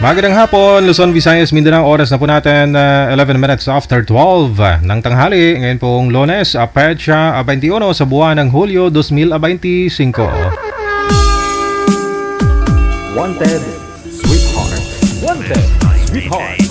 Magandang hapon, Luzon, Visayas, Mindanao. Oras na po natin 11 minutes after 12 ng tanghali. Ngayon pong Lunes, Petsa 21 sa buwan ng Hulyo 2025. Wanted, Sweetheart. Wanted, Sweetheart.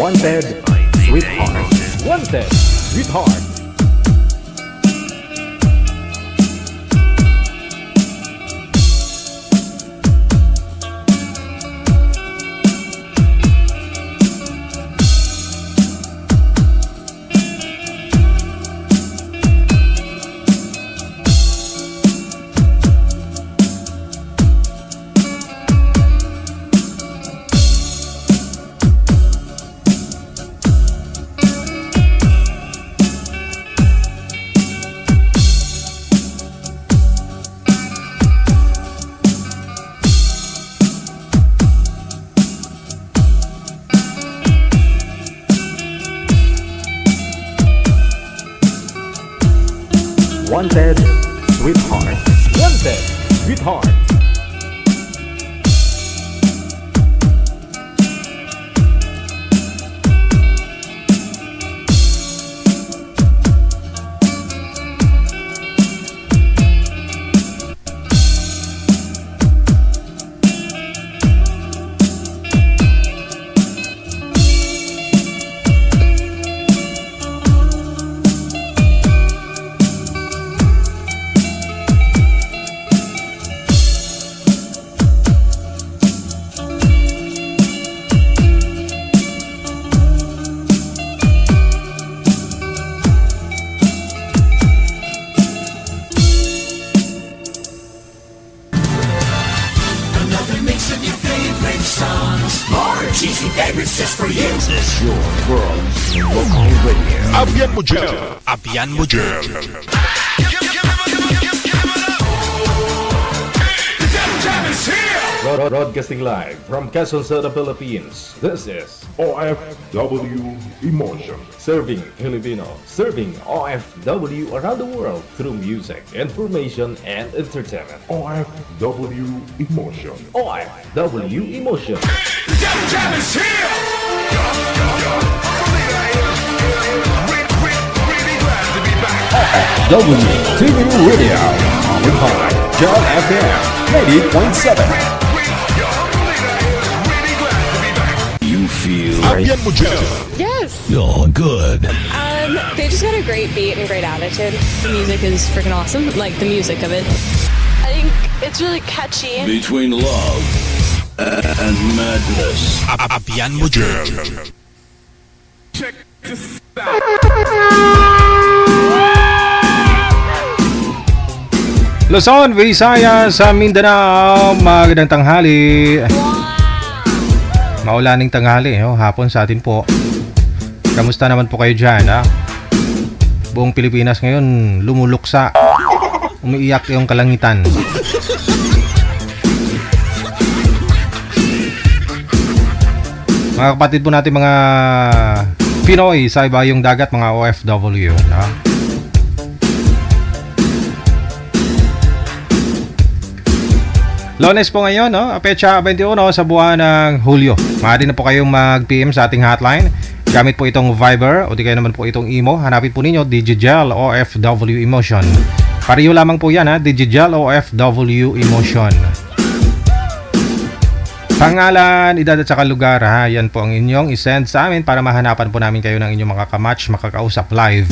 Wanted, Sweetheart. Wanted, Sweetheart. Wanted, Sweetheart. Wanted, Sweetheart. Abyan mo dyan. Broadcasting live from Quezon City, Philippines. This is OFW Emotion. Serving Filipino, serving OFW around the world through music, information, and entertainment. OFW Emotion. OFW Emotion. OFW TV Radio. Powered by John FM 90.7. You feel Abyan mo dyan. Yes. you're good. They just got a great beat and great attitude. The music is freaking awesome. Like the music of it. I think it's really catchy. Between love and madness. Abyan mo dyan. Check this out. Luzon, Visayas, Mindanao, magandang tanghali. Maulaning tanghali, hapon sa atin po. Kamusta naman po kayo dyan, ha? Buong Pilipinas ngayon lumuluksa. Umiiyak yung kalangitan. Mga kapatid po natin mga Pinoy sa ibayong dagat, mga OFW, no? Lunes po ngayon, no? Petsa 21 sa buwan ng Hulyo. Maaari na po kayong mag-PM sa ating hotline. Gamit po itong Viber o di kaya naman po itong Imo. Hanapin po ninyo Digigel OFW Emotion. Pareho lamang po yan, ha? Digigel OFW Emotion. Pangalan, edad at saka lugar, ha? Yan po ang inyong isend sa amin para mahanapan po namin kayo ng inyong mga kamatch, makakausap live.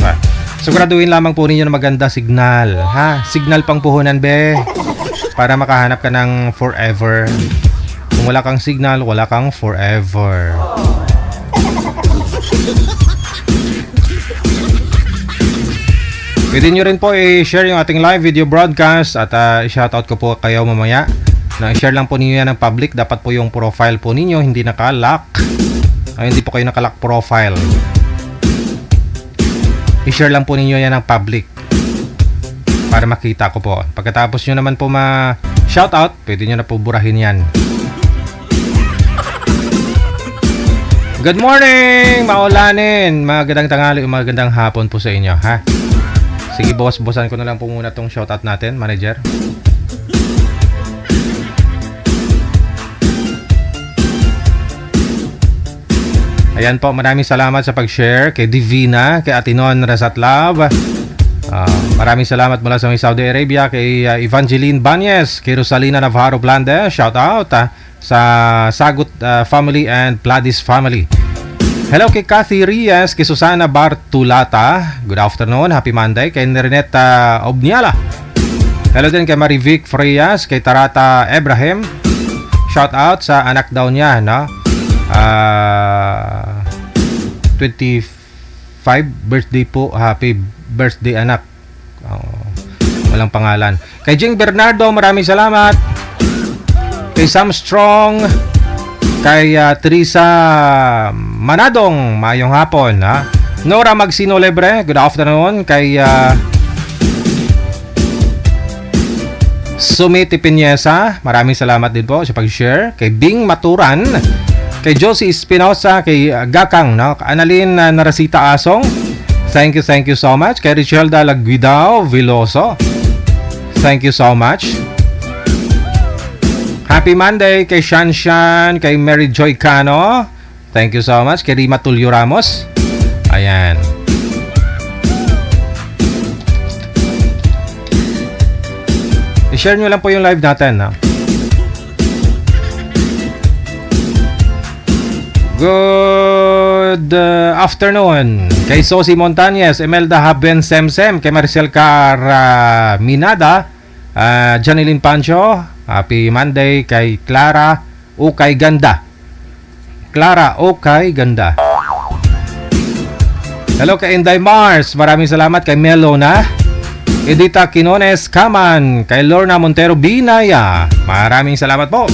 Siguraduhin lamang po ninyo na maganda signal, ha? Signal pang puhunan, be. Para makahanap ka ng forever. Kung wala kang signal, wala kang forever. Pwede nyo rin po i-share yung ating live video broadcast at i-shoutout ko po kayo mamaya. Na-share lang po ninyo yan ng public. Dapat po yung profile po ninyo hindi naka-lock. Hindi po kayo naka-lock profile. I-share lang po ninyo yan ng public para makita ko po. Pagkatapos nyo naman po ma-shoutout, pwede nyo na po burahin yan. Good morning! Maulanin! Magandang tanghali, magandang hapon po sa inyo, ha? Sige, boss-bossan ko na lang po muna tong shoutout natin, manager. Ayan po, maraming salamat sa pag-share kay Divina, kay Atinon Rasatlab. Maraming salamat mula sa Saudi Arabia kay Evangeline Banyes, kay Rosalina Navarro Blande. Shout out sa Sagut family and Pladis family. Hello kay Kathy Rias, kay Susana Bartulata. Good afternoon, happy Monday. Kay Nerineta Obniala. Hello din kay Marivic Frias, kay Tarata Ibrahim. Shout out sa anak daw niya, no? 25 birthday po. Happy birthday anak. Walang pangalan. Kay Jing Bernardo, maraming salamat. Kay Sam Strong, kay Teresa Manadong, mayong hapon, ha? Nora Magsino Lebre, good afternoon. Kay Sumiti Pinyesa, maraming salamat din po sa pag-share. Kay Bing Maturan, kay Josie Espinosa, kay Gakang, no? Annalyn Narasita Asong, thank you so much. Kay Richelda Laguidao Veloso, thank you so much. Happy Monday kay Shanshan, kay Mary Joy Cano, thank you so much. Kay Rima Tulio Ramos, ayan. I-share nyo lang po yung live natin, no? Good afternoon kay Sosi Montañez, Emelda Haben Semsem, kay Maricel Caraminada, Janilyn Pancho, happy Monday. Kay Clara Ukay Ganda, hello kay Inday Mars, maraming salamat. Kay Melona Edita Quinones Kaman, kay Lorna Montero Binaya, maraming salamat po.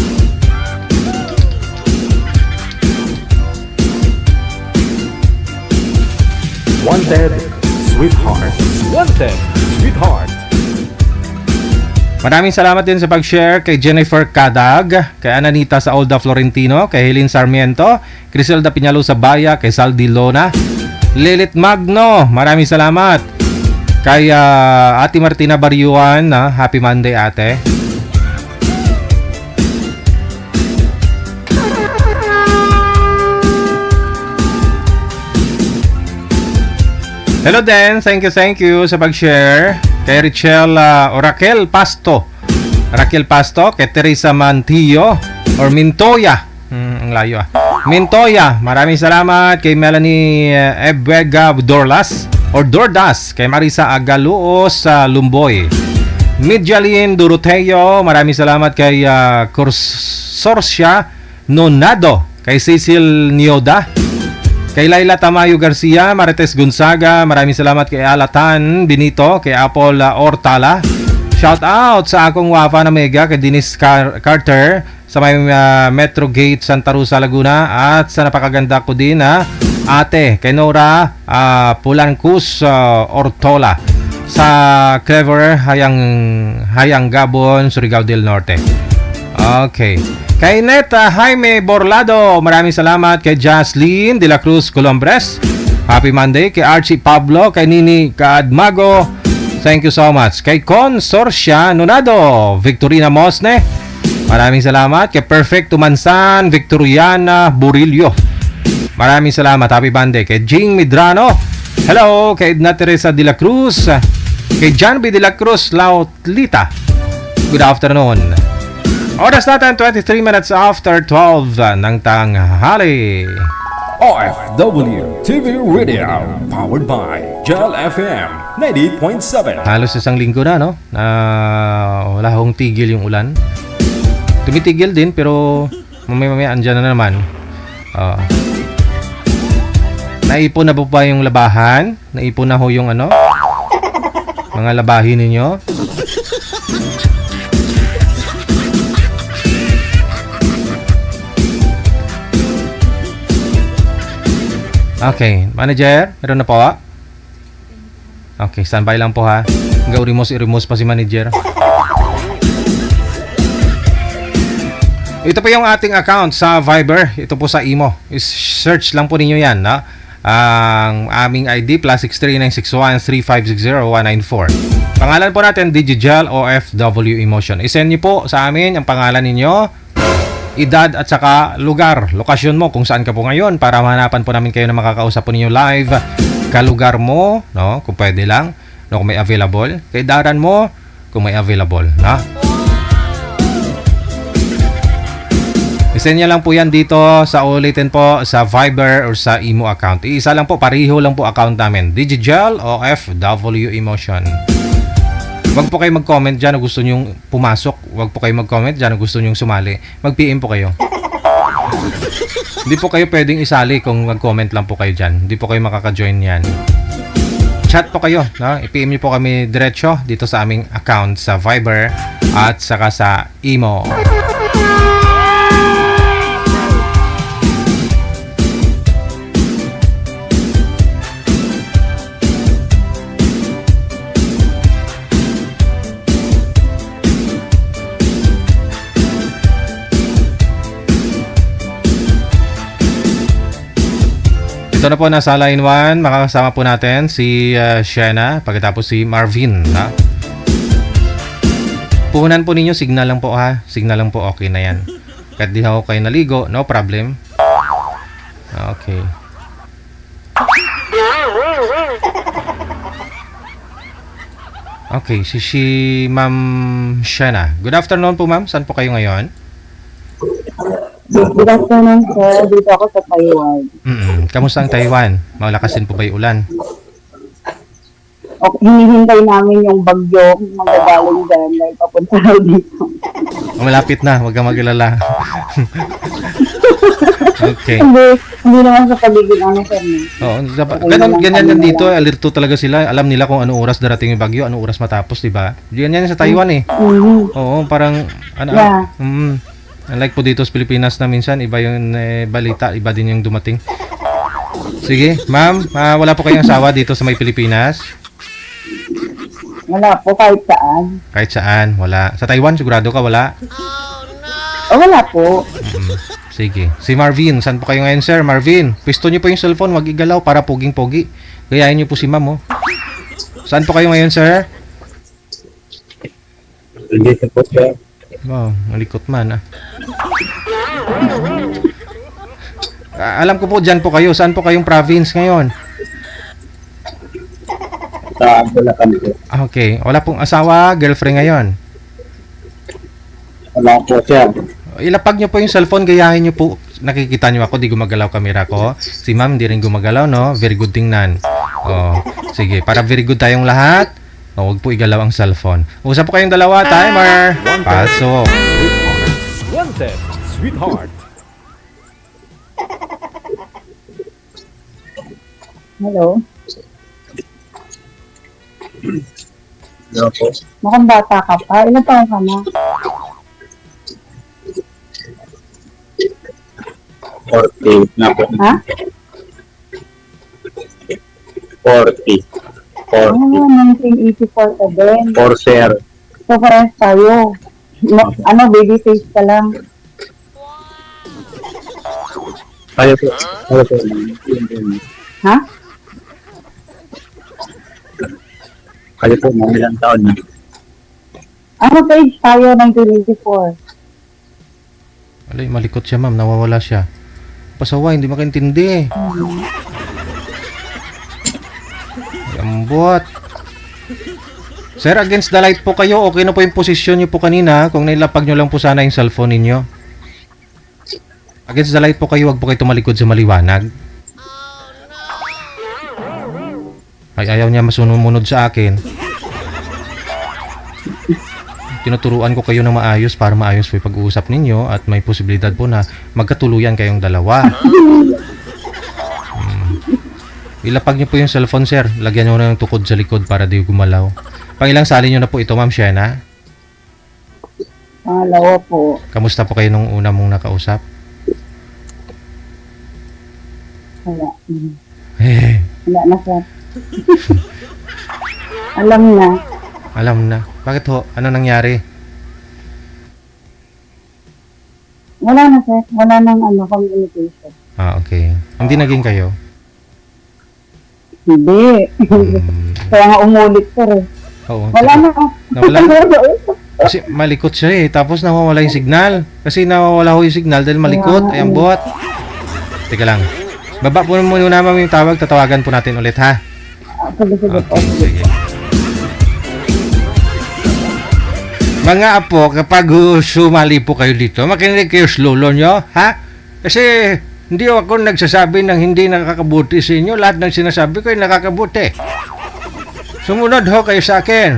Wanted, sweetheart. Wanted, sweetheart. Maraming salamat din sa pag-share kay Jennifer Cadag, kay Ananita sa Olda Florentino, kay Helene Sarmiento, Criselda Piñalo sa Baya, kay Saldi Lona, Lilith Magno, maraming salamat. Kay Ate Martina Baryuan, happy Monday ate. Hello din, thank you sa pag-share. Kay Richel Raquel Pasto, kay Teresa Mantillo or Mintoya, ang layo Mintoya, maraming salamat. Kay Melanie Ebwega Dorlas or Dordas, kay Marisa Agaluos sa Lumboy, Midjalin Doroteo, maraming salamat. Kay Corsorcia Nonado, kay Cecil Nioda, kay Laila Tamayo Garcia, Marites Gonzaga, maraming salamat. Kay Alatan Benito, kay Apol Ortala, shout out sa akong wafa na mega, kay Dennis Carter sa may Metro Gate, Santa Rosa, Laguna, at sa napakaganda ko din na ate kay Nora Pulancus Ortola sa Clever, Hayang Gabon, Surigao del Norte. Okay. Kay Neta Jaime Borlado, maraming salamat. Kay Jaslyn de la Cruz Colombres, happy Monday. Kay Archie Pablo, kay Nini Kaadmago, thank you so much. Kay Consorcia Nonado, Victorina Mosne, maraming salamat. Kay Perfect Tumansan, Victoriana Burillo, maraming salamat. Happy Monday. Kay Jing Midrano, hello. Kay Edna Teresa de la Cruz, kay John B. de la Cruz Lautlita, good afternoon. Oras natin 23 minutes after 12 ng tanghali. OFW TV Radio, powered by Gel FM 98.7. Halos isang linggo na, no? Wala hong tigil yung ulan. Tumitigil din pero mamaya andyan na naman. Naipon na po ba yung labahan? Naipon na ho yung ano? Mga labahin ninyo? Okay, manager, meron na po. Okay, standby lang po ha. Hanggang irimos pa si manager. Ito po yung ating account sa Viber. Ito po sa Imo. Search lang po ninyo yan, na? Ang aming ID +639613560194. Pangalan po natin Digigel OFW Emotion. I-send niyo po sa amin ang pangalan ninyo, edad at saka lugar, lokasyon mo kung saan ka po ngayon para mahanapan po namin kayo na makakausap po ninyo live. Kalugar mo, no, kung pwede lang, no, kung may available. Kaidaran mo kung may available, na. I-send niya lang po yan dito sa ulitin po sa Viber or sa Imo account. Iisa lang po, pariho lang po account namin. Digigel OFW Emotion. Huwag po kayo mag-comment dyan kung gusto nyong pumasok. Huwag po kayo mag-comment dyan kung gusto nyong sumali. Mag-PM po kayo. Hindi po kayo pwedeng isali kung mag-comment lang po kayo dyan. Hindi po kayo makaka-join yan. Chat po kayo. No? I-PM nyo po kami diretso dito sa aming account sa Viber at saka sa Imo. Ito na po, nasa line 1. Makakasama po natin si Shena, pagkatapos si Marvin. Ha? Puhunan po ninyo, signal lang po ha. Signal lang po, okay na yan. Kahit di ako kayo naligo, no problem. Okay. Okay, si Ma'am Shena. Good afternoon po ma'am, saan po kayo ngayon? Good afternoon, sir. Dito ako sa Taiwan. Kamusta ang Taiwan? Malakas din po ba yung ulan? Okay, hinihintay namin yung bagyo magagaling dyan dahil papunta raw dito. Malapit na, huwag kang mag-alala. Okay. Hindi naman sa paligid ano, sir. Oo, ganyan yan dito, alerto talaga sila. Alam nila kung anong oras darating yung bagyo, anong oras matapos, di ba? Ganyan sa Taiwan eh. Oo, parang Yeah. Unlike po dito sa Pilipinas na minsan, iba yung balita, iba din yung dumating. Sige, ma'am, wala po kayong asawa dito sa may Pilipinas? Wala po, kahit saan. Kahit saan, wala. Sa Taiwan, sigurado ka, wala? Wala po. Sige. Si Marvin, saan po kayo ngayon, sir? Marvin, pwesto niyo po yung cellphone, wag igalaw para poging-pogi. Gayahin niyo po si ma'am, oh. Saan po kayo ngayon, sir? Dito po, sir. Wow, malikot man, alam ko po, dyan po kayo. Saan po kayong province ngayon? Sa Bulacan po. Okay. Wala pong asawa, girlfriend ngayon? Wala po, sir. Ilapag nyo po yung cellphone, gayahin nyo po. Nakikita nyo ako, di gumagalaw kamera ko. Si ma'am, di rin gumagalaw, no? Very good tingnan. Oh, sige, para very good tayong lahat. Huwag po igalaw ang cellphone. Usap po kayong dalawa, timer. Pasok. Wanted, sweetheart. Hello? Hello po. Mukhang bata ka pa. Ilan taon ka na? 40 na po. Ha? 40. 1984 ka din. 4 sir. So, parehas tayo. Ano, baby face ka lang. Kaya po. Ha? Kaya po, mga ilang taon na. Ano page tayo, 1984? Alay, malikot siya ma'am, nawawala siya. Pasaway, hindi makaintindi. Ambot. Sir, against the light po kayo. Okay na po yung posisyon niyo po kanina. Kung nailapag niyo lang po sana yung cellphone ninyo. Against the light po kayo. Huwag po kayo tumalikod sa maliwanag. Ay, ayaw niya masumunod sa akin. Tinuturuan ko kayo ng maayos para maayos po yung pag-uusap ninyo at may posibilidad po na magkatuluyan kayong dalawa. Ilapag niyo po yung cellphone, sir. Lagyan niyo na ng tukod sa likod para di gumalaw. Pangilang sali niyo na po ito, Ma'am Shena? Pangalawa po. Kamusta po kayo nung una mong nakausap? Wala. Eh, Wala na, sir. Alam na. alam na. Bakit ho? Ano nangyari? Wala na, sir. Wala nang communication. Ah, okay. Hindi naging kayo? Hindi. Kaya nga umulit, sir. Eh. Oo. Wala na. Nawala? Kasi malikot siya eh. Tapos nawawala yung signal. Kasi nawawala ho yung signal dahil malikot. Ay, ang buhat. Teka lang. Baba po muna naman yung tawag. Tatawagan po natin ulit, ha? Sige, sige. Okay, sige. Mga apo, kapag sumali po kayo dito, makinig kayo sa lolo nyo, ha? Kasi hindi ako nagsasabi ng hindi nakakabuti sa inyo. Lahat ng sinasabi ko ay nakakabuti. Sumunod ho kayo sa akin.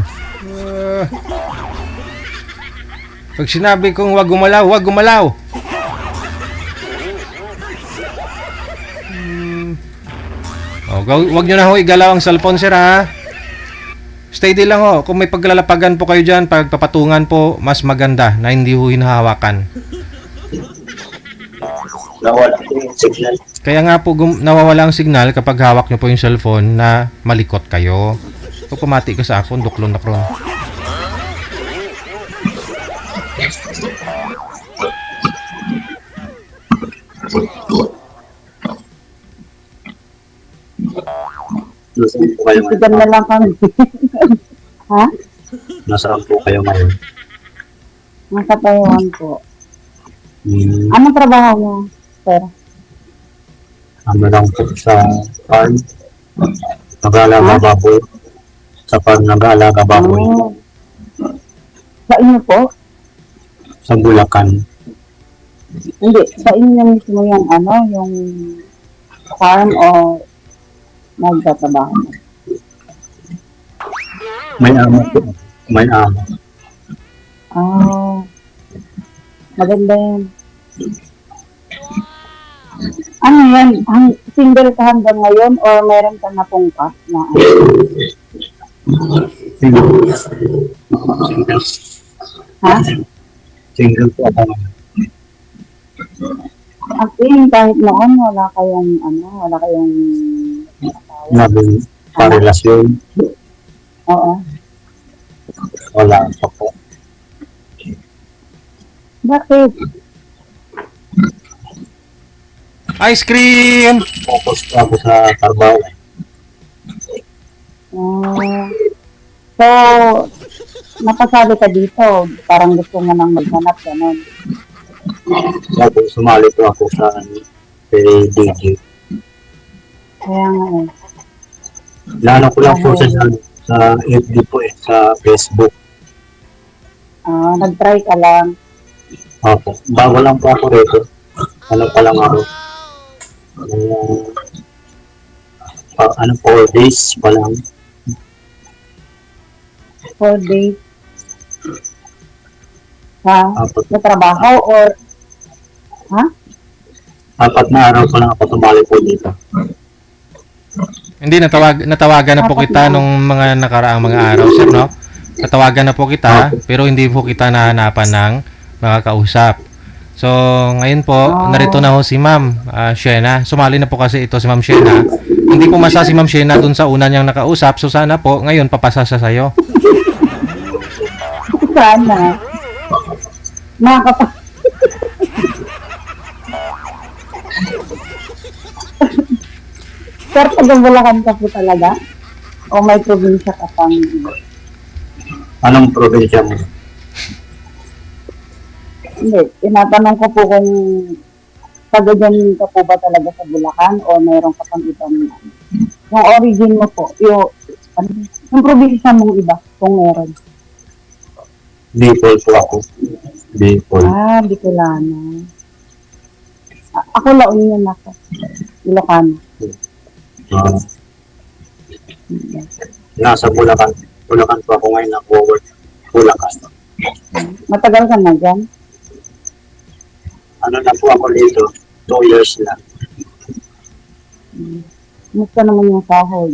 Pag sinabi kong wag gumalaw, wag gumalaw. Wag nyo na ho igalaw ang cellphone, sir, ha? Steady lang ho. Kung may paglalapagan po kayo dyan, pagpapatungan po, mas maganda na hindi ho hinahawakan. Nawala po yung signal. Kaya nga po nawawala ang signal kapag hawak nyo po yung cellphone na malikot kayo. Pag pumati ka sa akin, duklon na kron. Nasaan po kayo Sigan ngayon? na lang kami. Ha? Nasaan po kayo ngayon? Nasa Taiwan po. Hmm, Anong trabaho mo, sir? ano lang po sa farm. Nag-aalaga baboy. Sa farm nag-aalaga baboy. Oh. Sa inyo po? Sa Bulacan. Hindi. Sa inyo mismo yung yung farm o nagtatrabaho? May amo po. May amo. Ah. Maganda yan. Ano yan? Single ka hanggang ngayon or meron ka na pong ka na Single. Ha? Single po ako ngayon. At kahit noon wala kayong asawa. Naging parelasyon. Oo. Wala pa po. Bakit? Ice cream! Focus po ako sa trabaho. So, napasabi ka dito, parang gusto mo nang maghanap, gano'n. Tapos sumali po ako sa DJ. Kaya nga eh. Lalo ko lang po sa FB po sa Facebook. Nag-try ka lang. Opo. Bago lang po ako rito. Ano pa lang ako. 4 days pa lang. 4 days. Apat, Sa trabaho or... Ha? 4 na araw pa lang ako sumali po dito. Hindi, natawagan na po kita nung mga nakaraang mga araw, sir, no? Natawagan na po kita, pero hindi po kita nahanapan ng mga kausap. So, ngayon po, narito na ho si Ma'am Shena. Sumali na po kasi ito si Ma'am Shena. Hindi pumasa si Ma'am Shena dun sa una niyang nakausap. So, sana po, ngayon, papasa siya sa'yo. Sana. Nakakapa... Sir, taga-Bulacan ka po talaga? O may probinsya ka pang iba? Anong probinsya mo? Hindi, tinatanong ko po kung taga dyan ka po ba talaga sa Bulacan o mayroon ka pang ibang yung origin mo po, yung probinsya mong iba, kung meron. Bicol po ako. Bicol. Bicolano. Ako La Union ako. Ilocano. Ah, nasa Bulacan. Bulacan po ako ngayon nag-work. Bulacan. Matagal ka na dyan? Ano na po ako dito? 2 years na. Kumusta naman yung sahod?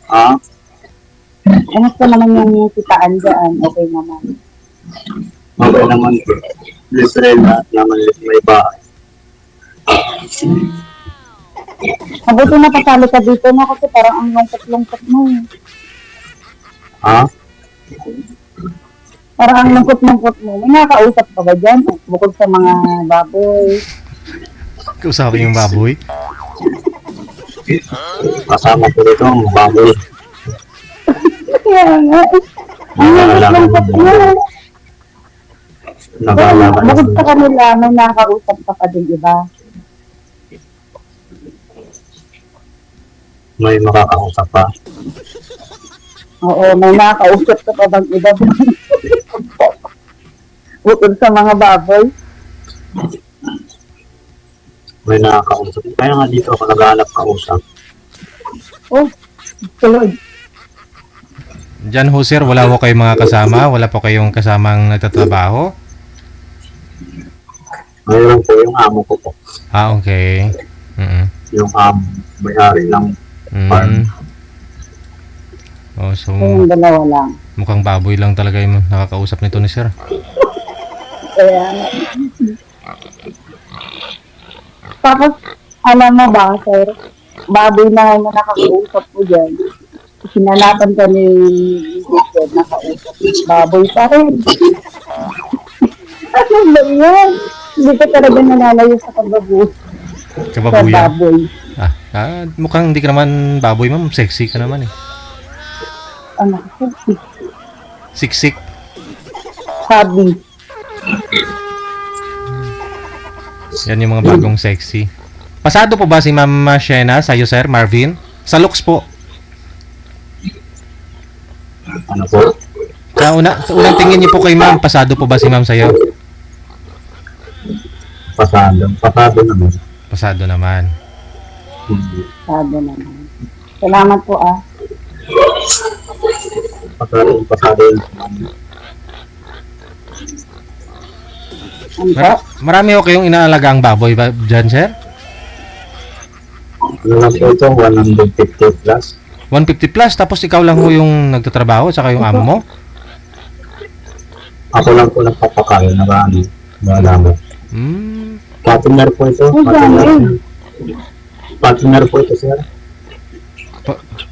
Ha? Kumusta naman yung kitaan dyan? Okay naman. Okay naman po. Libre na naman may bahay. Mabuti na pasali ka dito na kasi parang ang lungkot-lungkot mo. Ha? Parang ang lungkot-lungkot mo. May nakakausap ka ba dyan? Bukod sa mga baboy. Kausapin yung baboy. Kasama ko dito ang baboy. Kaya nga. Ang lungkot mo. Nag-aalaga Bukod sa kanila, may nakakausap ka pa din iba. may makakausap pa. Oo, may nakakausap ka pa bang iba? Bukod sa mga baboy. May nakakausap. Kaya nga dito ako nag-aalap kausap. Oh, tuloy. Diyan ho sir, wala po kayong mga kasama? Wala po kayong kasamang nagtatrabaho? Mayroon po yung amo ko po. Okay. Yung may-ari lang. Oh, so Yung dalawa lang. mukhang baboy lang talaga yung nakakausap nito ni sir. Kaya, tapos, alam mo ba, sir, baboy na ngayon na nakakausap mo dyan. Sinanapan ka ni Richard, nakausap. Baboy pa rin. Ano ba yan? Hindi ka talaga nalalayo sa pagbabuhay. Sa Kababuyan. baboy. Mukhang hindi ka naman baboy, ma'am. Sexy ka naman eh. Ano kasi? Siksik. Sabi. Yan yung mga bagong sexy. Pasado po ba si Ma'am Shena sa'yo, sir, Marvin? Sa looks po. Ano po? Sa unang tingin niyo po kay Ma'am, pasado po ba si Ma'am sa'yo? Pasado. Pasado naman. Pasado naman. Sabi naman. Salamat po Pasado. Ano po? Marami ko kayong inaalagang baboy ba dyan, sir? Ano lang po ito? 150 plus. 150 plus, tapos ikaw lang ho yung nagtatrabaho, saka yung amo mo? Ako lang po nagpapakain. Nag-aalaga. Partner po ito. Partner po ito, sir.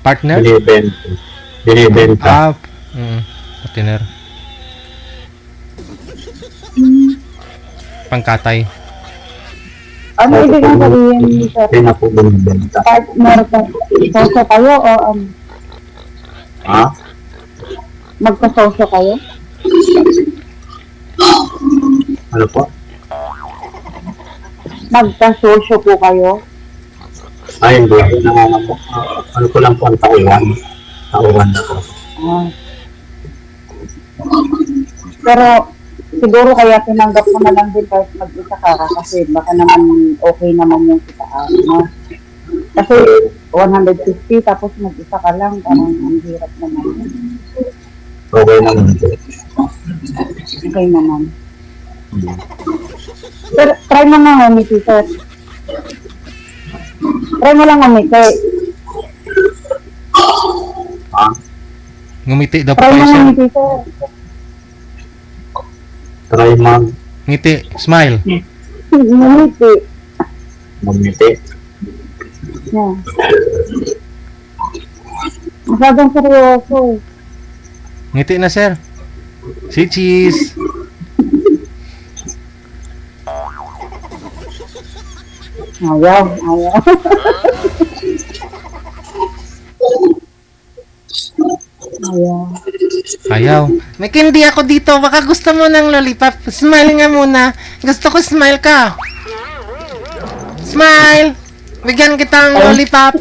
Partner? Binibenta. Partner. Pangkatay. Ano ibig ang sabihin, sir? Hindi na po binibenta. Partner ka. Sosyo kayo o Ha? magkasosyo kayo? Ano po? Magkasosyo po kayo? Ay, hindi. Ano ko lang po ang tauhan. Tauhan na po. Pero siguro kaya tinanggap mo na lang din kahit mag-isa ka kasi baka naman okay naman yung kitaan mo. Kasi 150 tapos mag-isa ka lang, parang ang hirap naman. Okay naman po. Okay naman. Sir, try mo nga umiti, sir. Try mo lang umiti. Ha? Ngumiti daw po Try kayo, mo sir. umiti, sir. Try mag Ngiti. Smile. Ngumiti. Magmiti. Yan. Masyadong seryoso eh. Ngiti na, sir. Si Cheese. Ayaw. Ayaw. Ayaw. May candy ako dito. Baka gusto mo ng lollipop. Smile nga muna. Gusto ko smile ka. Smile! Bigyan kita ng lollipop.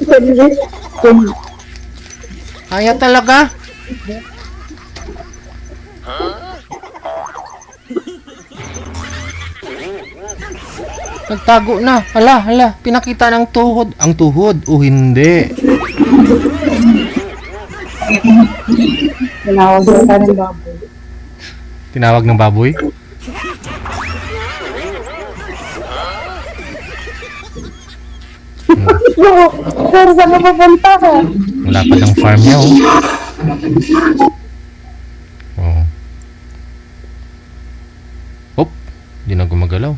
Ayaw talaga. Nagtago na. Hala. Pinakita ng tuhod. Ang tuhod. O hindi. Tinawag ko ka ng baboy. Tinawag ng baboy. Sir, saan ka pupunta ka? Wala pa ng farm niya, oh. Oh. Hop. Di na gumagalaw.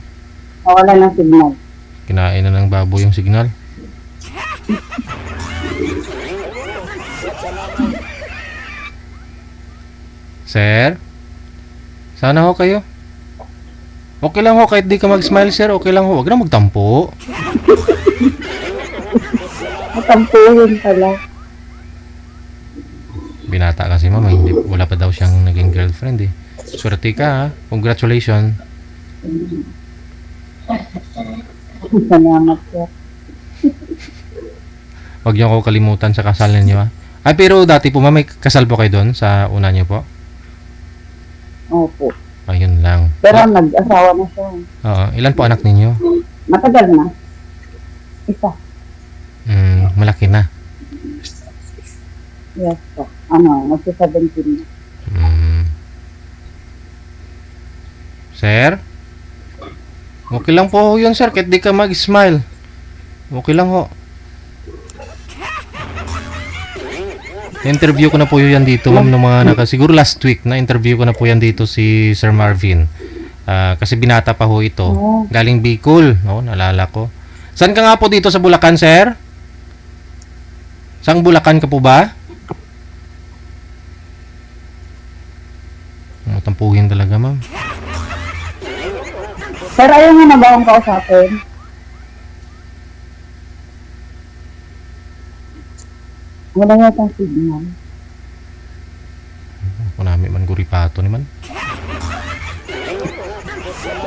Nawala ng signal. Kinain na ng baboy yung signal. Sir? Sana ho kayo. Okay lang ho kahit di ka mag-smile, sir. Okay lang ho. Huwag na magtampo. Matampuhin pala. Binata kasi mama, hindi, wala pa daw siyang naging girlfriend eh. Swerte ka ha. Congratulations. Salamat, sir. Huwag niyo ako kalimutan sa kasal ninyo ha. Ay pero dati po may kasal po kayo doon sa una niyo po? Opo. Ayun lang. Pero nag-asawa na siya. Oo. Ilan po anak ninyo? Matagal na. Isa. Malaki na. Yes po. Magsi-17 na. Sir? Okay lang po yun, sir. Kahit di ka mag-smile. Okay lang ho. Na-interview ko na po yan dito, ma'am, ng mga siguro last week, na-interview ko na po yan dito si Sir Marvin. Kasi binata pa ho ito. Galing Bicol. No, naalala ko. Saan ka nga po dito sa Bulacan, sir? Saang Bulacan ka po ba? Tampuhin talaga, ma'am. Sir, ayaw nga na ba akong kausapin? Wala yatang signal. Ako namin man guripato ni man.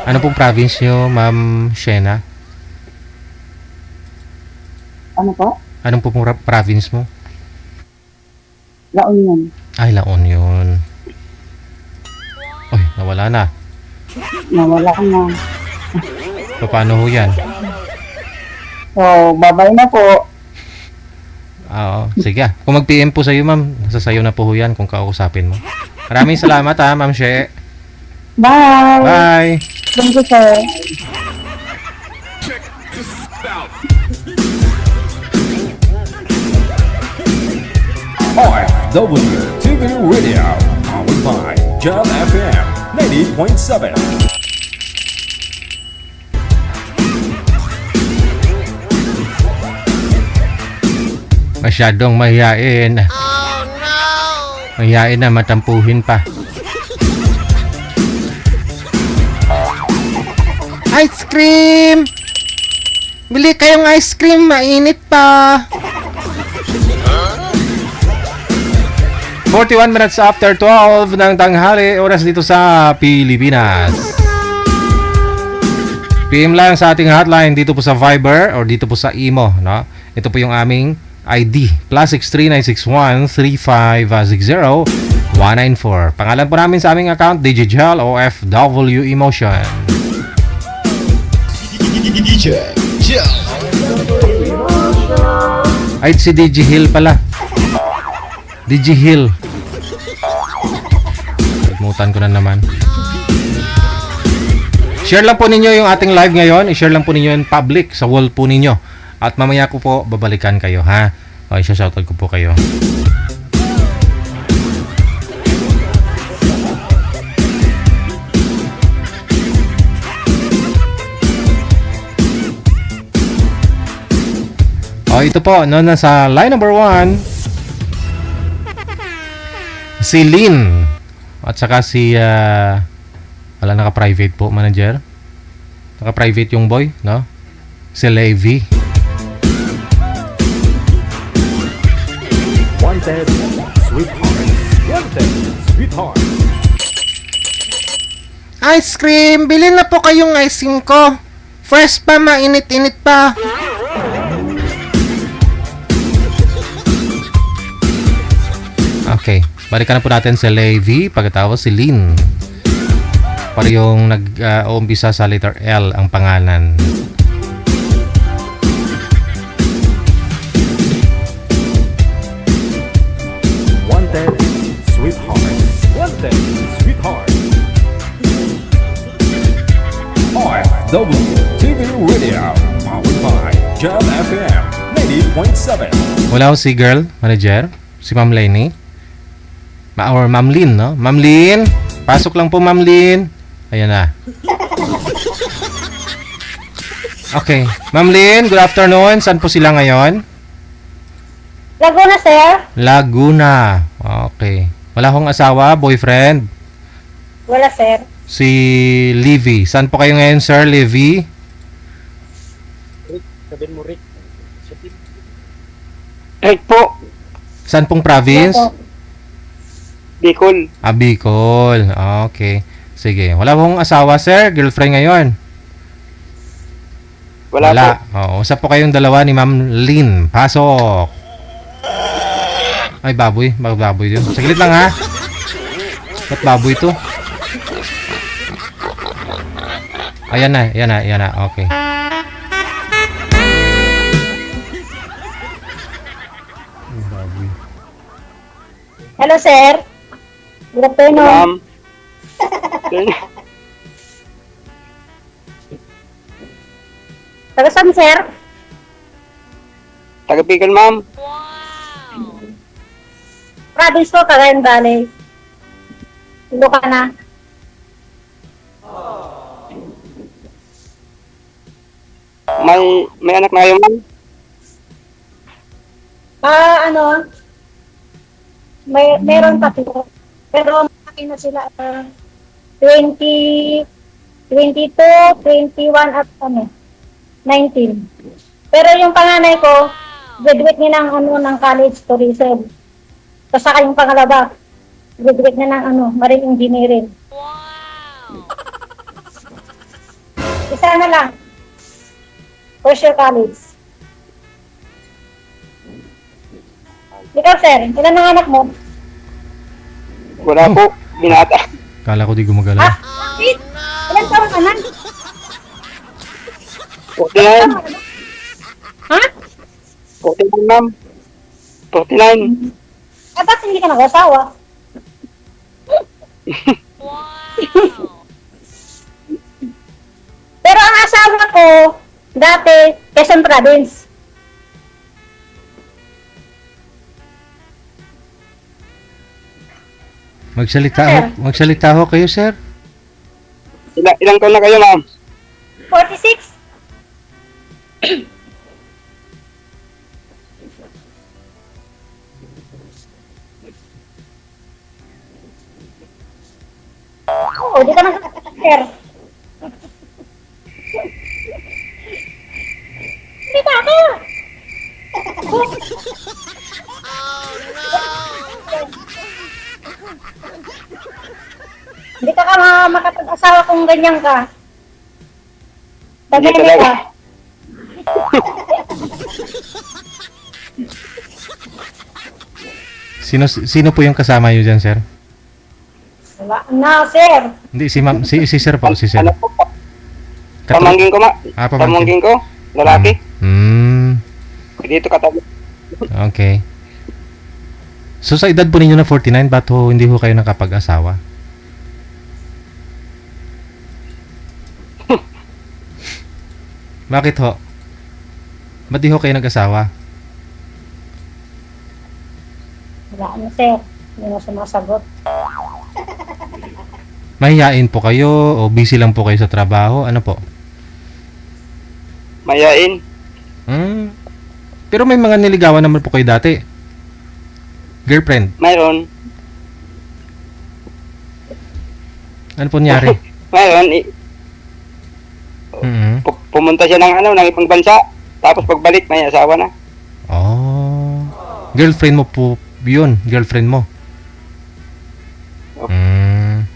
Ano pong province nyo, Ma'am Shena? Ano po? Anong pong province mo? La Union. Ay, La Union. Uy, nawala na. Nawala na. Paano ho yan? So, babay na po. Oo, sige. Kung mag-PM po sa'yo, ma'am, nasa sayo na po ho yan kung kausapin mo. Maraming salamat ha, Ma'am She. Bye! Bye! Thank you, sir. Check this out. OFW TV Radio, powered by Jam FM 90.7. Masyadong mahihain. Oh, no! Mahihain na, matampuhin pa. Ice cream! Bili kayong ice cream, mainit pa. 41 minutes after 12 ng tanghali, oras dito sa Pilipinas. PM lang sa ating hotline dito po sa Viber or dito po sa Imo, no? Ito po yung aming ID, +639613560-194. Pangalan po namin sa aming account, DJ Jel OFW Emotion. DJ Jel. Ay, si DJ Hill pala. DJ Hill. Nagmutan ko na naman. Share lang po ninyo yung ating live ngayon. I-share lang po ninyo in public sa wall po ninyo. At mamaya ko po babalikan kayo, ha? Okay, shoutout ko po kayo. ito po, no, nasa line number 1, si Lynn. At saka si, wala, naka-private po, manager. Naka-private yung boy, no? Si Levi. Wanted, sweetheart. Wanted, sweetheart. Ice cream! Bilhin na po kayong ice cream ko. Fresh pa, mainit-init pa. Okay, balikan na po natin si Levi, pagkatapos si Lynn. Para yung nag-uumpisa sa letter L ang pangalan. Wanted, sweetheart. Wanted, sweetheart. OFW TV Radio, powered by Jam FM 90.7. Wala ko si girl, manager, si Ma'am Lenny. Or Ma'am Lynn, no? Ma'am Lynn, pasok lang po, Ma'am Lynn. Ayan na. Okay, Ma'am Lynn, good afternoon. Saan po sila ngayon? Laguna, sir. Laguna. Okay. Wala akong asawa, boyfriend. Wala, sir. Si Levi. Saan po kayo ngayon, Sir Levi? Rick po, Saan pong province? Bicol. Bicol. Okay. Sige. Wala akong asawa, sir? Girlfriend ngayon? Wala po. Oo. Usap po kayong dalawa ni Ma'am Lynn. Pasok. Ay, baboy. Bakit baboy yun? Saglit lang, ha? Ba't baboy to? Ayan na. Ayan na. Ayan na. Okay. Baboy. Hello, sir. Good afternoon. Ma'am. Taga saan, sir? Taga Bicol, ma'am. Province ko, Cagayan Valley. Ilocana. May anak na kayo, ma'am? Meron pa po. Pero malaki na sila. 20, 22, 21 at 19. Pero yung panganay ko, graduate niya ng college tourism. Tapos saka yung pangalawa, graduate niya ng marine engineering. Isa na lang. First year college. Ikaw, sir, ilan ang anak mo? Wala po. Binata. Kala ko di gumagalaw. Bakit? Ilan taon ka na? 49. Ha? 49, ma'am. 49. Ba't hindi ka nag-asawa? Pero ang asawa ko, dati, Quezon Province. Magsalita ho kayo, sir. Ilang taon na kayo, ma'am? 46. Oo, di ka nag-sir. Hindi ka ako. Hindi ka makapag-asawa kung ganyan ka. Hindi Tagay talaga. ka. Sino po yung kasama niyo dyan, sir? Wala na, sir. Hindi, si sir po, si sir. Ano po? Pamangkin ko, ma. Pamangkin ko. Lalaki. Dito katabi. Okay. So sa edad po ninyo na 49, ba't ho hindi ho kayo nakapag-asawa? Bakit ho? Ba't di ho kayo nag-asawa? Wala na, sir. Hindi na sumasagot. Mahihain po kayo o busy lang po kayo sa trabaho? Ano po? Mayain. Pero may mga niligawan naman po kayo dati. Girlfriend. Mayroon. Ano po nangyari? Mayroon. Mhm. Pumunta siya ng ibang bansa. Tapos pagbalik, may asawa na. Oh. Girlfriend mo po yun. Girlfriend mo. Mm.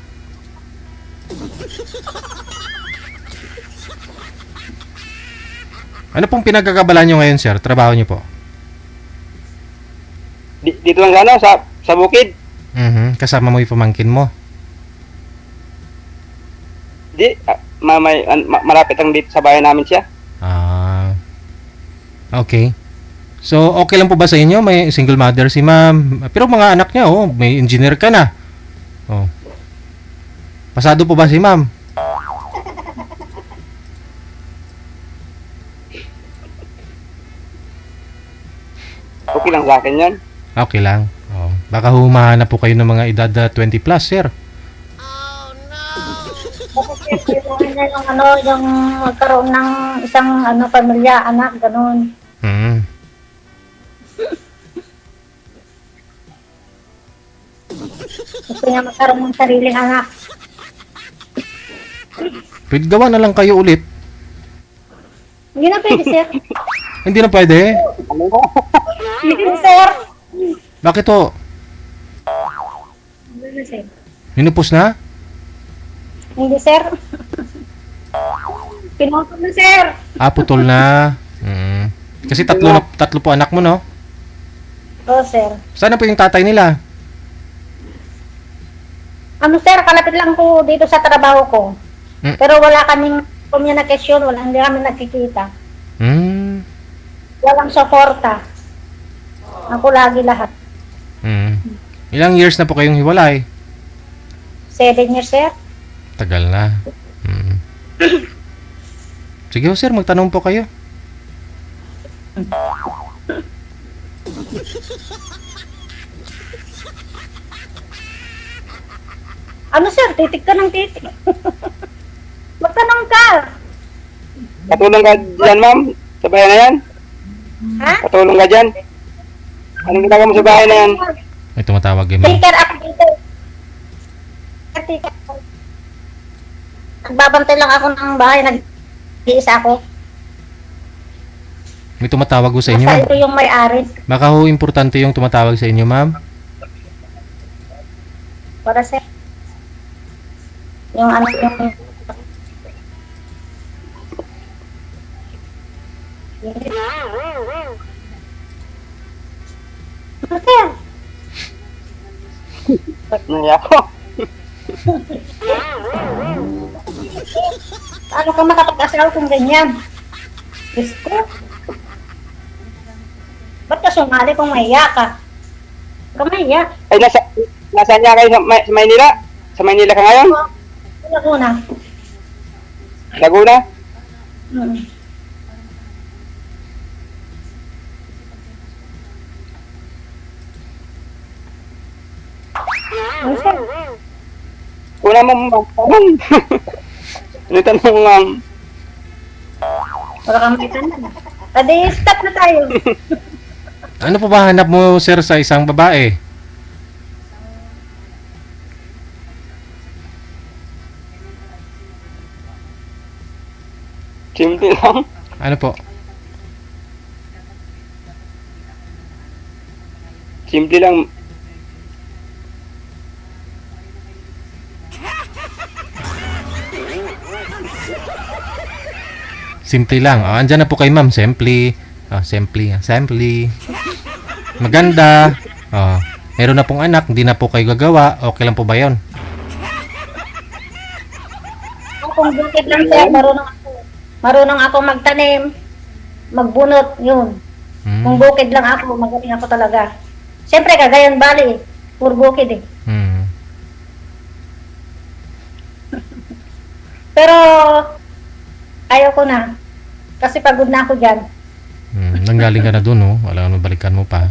Ano pong pinagkakabalan nyo ngayon, sir? Trabaho nyo po? Dito lang sa bukid. Mhm. Kasama mo yung pamangkin mo? Malapit lang dito sa bahay namin siya. Ah. Okay. So, okay lang po ba sa inyo? May single mother si ma'am. Pero mga anak niya, oh, may engineer ka na. Oh. Pasado po ba si ma'am? Okay lang sa akin yan. Okay lang. Oh. Baka humahanap po kayo ng mga edad 20 plus, sir. yung magkaroon ng isang pamilya, anak, ganun. Hmm. Gusto niya magkaroon ng sariling anak. Pwede gawa na lang kayo ulit. Hindi na pwede, sir. Hindi na pwede. Hindi na, sir. Bakit to? Hindi na, sir. Ninupos na? Hindi, sir. Pinutol na, sir. Ah, putol na. Mm. Kasi tatlo po anak mo, no? Oo, sir. Sana po yung tatay nila? Sir, kalapit lang po dito sa trabaho ko. Mm. Pero wala kaming communication, hindi kami nakikita. Hmm. Walang suporta. Ako lagi lahat. Hmm. Ilang years na po kayong hiwalay? 7 years, sir. Tagal na. Hmm. Sige ho, sir, magtanong po kayo. Sir? Titig ka ng titig. Magtanong ka. Katulong ka dyan, ma'am? Sa bahay na yan? Ha? Katulong ka dyan? Anong ginagawa mo sa bahay na yan? May tumatawag eh, ma'am. Take care ako dito. Nagbabantay lang ako ng bahay. Nag-iisa ako. May tumatawag ho sa inyo, Basta ma'am. ito yung may-ari. Baka ho importante yung tumatawag sa inyo, ma'am. Para sir. Yung yung... Sir. Naya ako. Paano ka makapag-asawa kung ganyan? Diyos ko. Ba't ka sumali kung mahiya ka? Huwag ka mahiya. Ay, nasaan niya kayo sa Maynila? Sa Maynila ka ngayon? Sa Laguna. Laguna? Ano sir? Una mo, ma'am. Ano tanong, ma'am? Wala kang may tanong. Adi, stop na tayo. Ano po ba hanap mo, sir, sa isang babae? Simple lang. Ano po? Simple lang. Simple lang. Oh, andyan na po kay ma'am. Simple. Oh, simple. Simple. Maganda. Oh, meron na pong anak. Hindi na po kayo gagawa. Okay lang po ba yun? Kung bukid lang sir, marunong ako. Marunong ako magtanim, magbunot, yun. Kung bukid lang ako, magaling ako talaga. Siyempre, Cagayan Valley, puro bukid eh. Pero, ayaw ko na. Kasi pagod na ako dyan. Nanggaling ka na dun, oh. Wala nang balikan mo pa.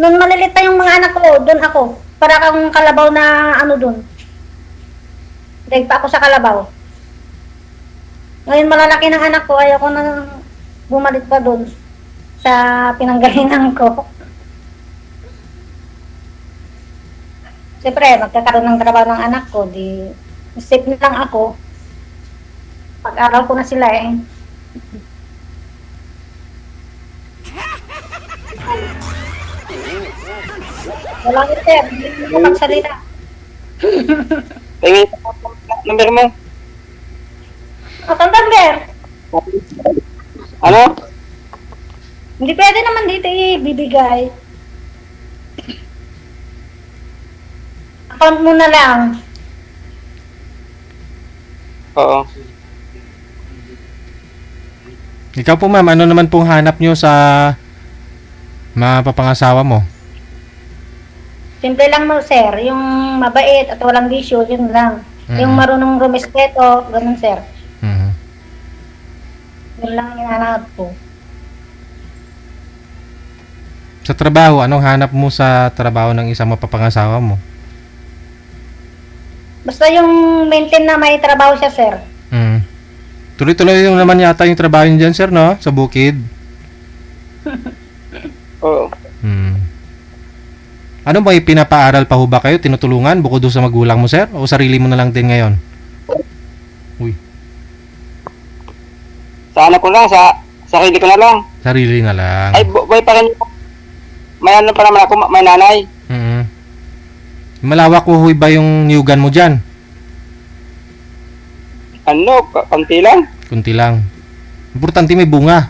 Noon malilit pa yung mga anak ko, doon ako. Para kang kalabaw na ano doon. Daig pa ako sa kalabaw. Ngayon malalaki ng anak ko, ayaw ko na bumalik pa doon. sa pinanggalingan ko. Siyempre, magkakaroon ng trabaho ng anak ko, di safe na lang ako. Pag-aral ko na sila eh. Wala ko, sir. Hindi ko makapagsalita. Tingin number mo. Ang number. Ano? Hindi pwede naman dito ibibigay. Account mo na lang. Oo. Ikaw po ma'am, ano naman pong hanap nyo sa mapapangasawa mo? Simple lang mo, sir. Yung mabait at walang bisyo, yun lang. Yung marunong rumespeto, ganun, sir. Mhm. Yun lang ang hinahanap ko. Sa trabaho, anong hanap mo sa trabaho ng isang mapapangasawa mo? Basta yung maintain na may trabaho siya, sir. Mm. Tuloy-tuloy yung naman yata yung trabaho niyo dyan, sir, no? Sa bukid. Oo. Hmm. Ano ba, pinapaaral pa ho ba kayo? Tinutulungan bukod doon sa magulang mo, sir? O sarili mo na lang din ngayon? Uy, Sa ano ko lang, sa sarili ko na lang. sarili na lang. Ay, boy pa rin. May ano pa naman ako, may nanay. Mhm. Malawak ho ba yung niyugan mo dyan? Ano, kanti lang. Kunti lang. Importante may bunga.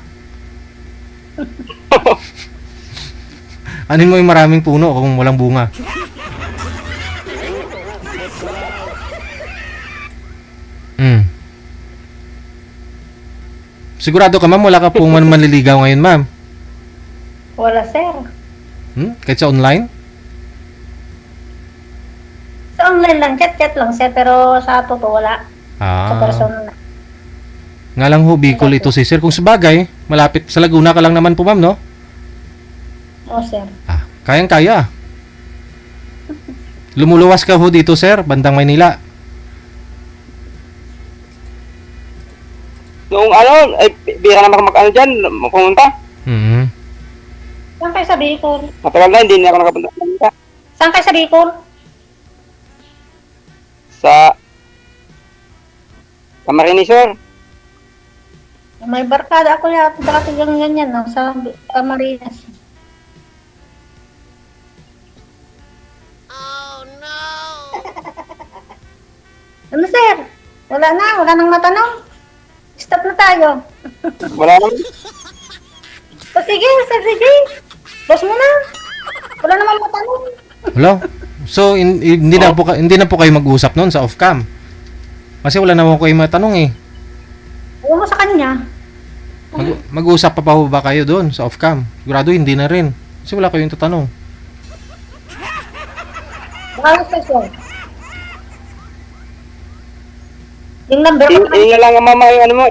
Anin mo yung maraming puno kung walang bunga? Hmm. Sigurado ka ma'am, wala ka pong manliligaw ngayon ma'am? Wala, sir. Kahit sa online? Sa online lang, chat-chat lang, sir. Pero sa totoo, wala. Sa Ah. personal na. Nga lang ho, Bicol ito si sir. Kung sabagay, malapit sa Laguna ka lang naman po ma'am, no? Oo, sir. Ah, kayang-kaya. Lumuluwas ka ho dito sir, bandang Maynila. Noong ano, ay, bira naman ako mag-ano dyan, pumunta. Mhm. Saan kayo sa Bicol? Matagal na, hindi na ako nakapunta sa Manila. Saan kayo sa Bicol? Sa Camarines, sir. May barkada ako yata dati ganyan, no? Sa Camarines. Ano, sir? Wala nang matanong. Stop na tayo. Wala naman. O sige, sir, sige. Boss mo na. Wala naman matanong. Hello? So, hindi na po kayo mag-usap noon sa off-cam? Kasi wala naman kayo matanong eh. Ayaw mo sa kanya. Mag-usap pa ho ba kayo doon sa off-cam? Sigurado hindi na rin. Kasi wala kayong tatanong. Bakit ka, sir? Yung number ko naman. Yun na lang ang mama yung ano mo.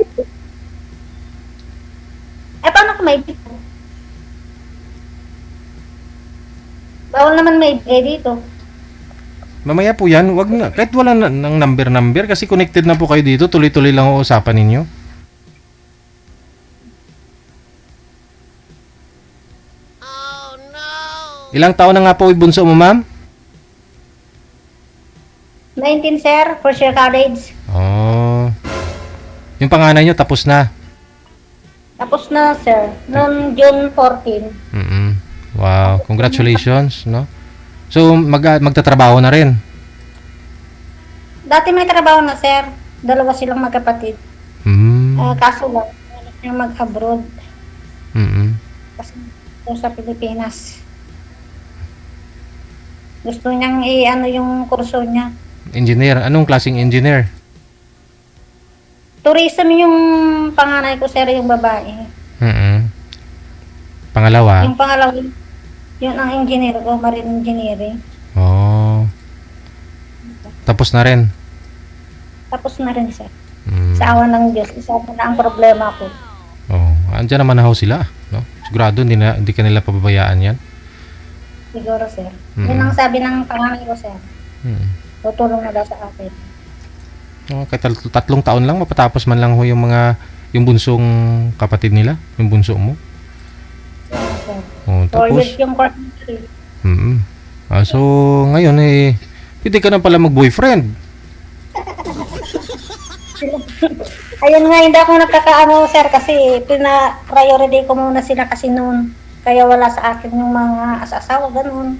Eh, paano kung may dito? Bawal naman may bigay dito. Mamaya po yan, wag na. Kahit wala na ng number kasi connected na po kayo dito, tuloy-tuloy lang ang usapan ninyo. Ilang taon na nga po yung bunso mo, ma'am? 19, sir. First year college. Oh. Yung panganay nyo, tapos na. Tapos na, sir. Noong June 14. Mm-mm. Wow, congratulations, no? So, magtatrabaho na rin. Dati may trabaho na, sir. Dalawa silang magkapatid. Kaso lang, yung mag-abroad. Kasi sa Pilipinas. Gusto niyang i-ano yung kurso niya. Engineer. Anong klaseng engineer? Tourism yung panganay ko, sir, yung babae. Pangalawa? Yung pangalawa, yun ang engineer ko, marine engineering. Oh. Tapos na rin? Tapos na rin, sir. Sa awa ng Diyos, isa na ang problema ko. Oh, andyan naman na ho sila, no? Sigurado hindi ka nila pababayaan yan. Siguro, sir. Yun ang sabi ng panganay ko, sir. Tutulong na daw sa akin. Oh, kahit 3 taon lang, mapatapos man lang ho yung bunsong kapatid nila, yung bunso mo. Oh, 4 tapos, years yung course. So, ngayon pwede ka na pala mag-boyfriend. Ayun nga, hindi ako nagkakaano, sir, kasi pina-priority ko muna sila kasi noon. Kaya wala sa akin yung mga asawa, ganun.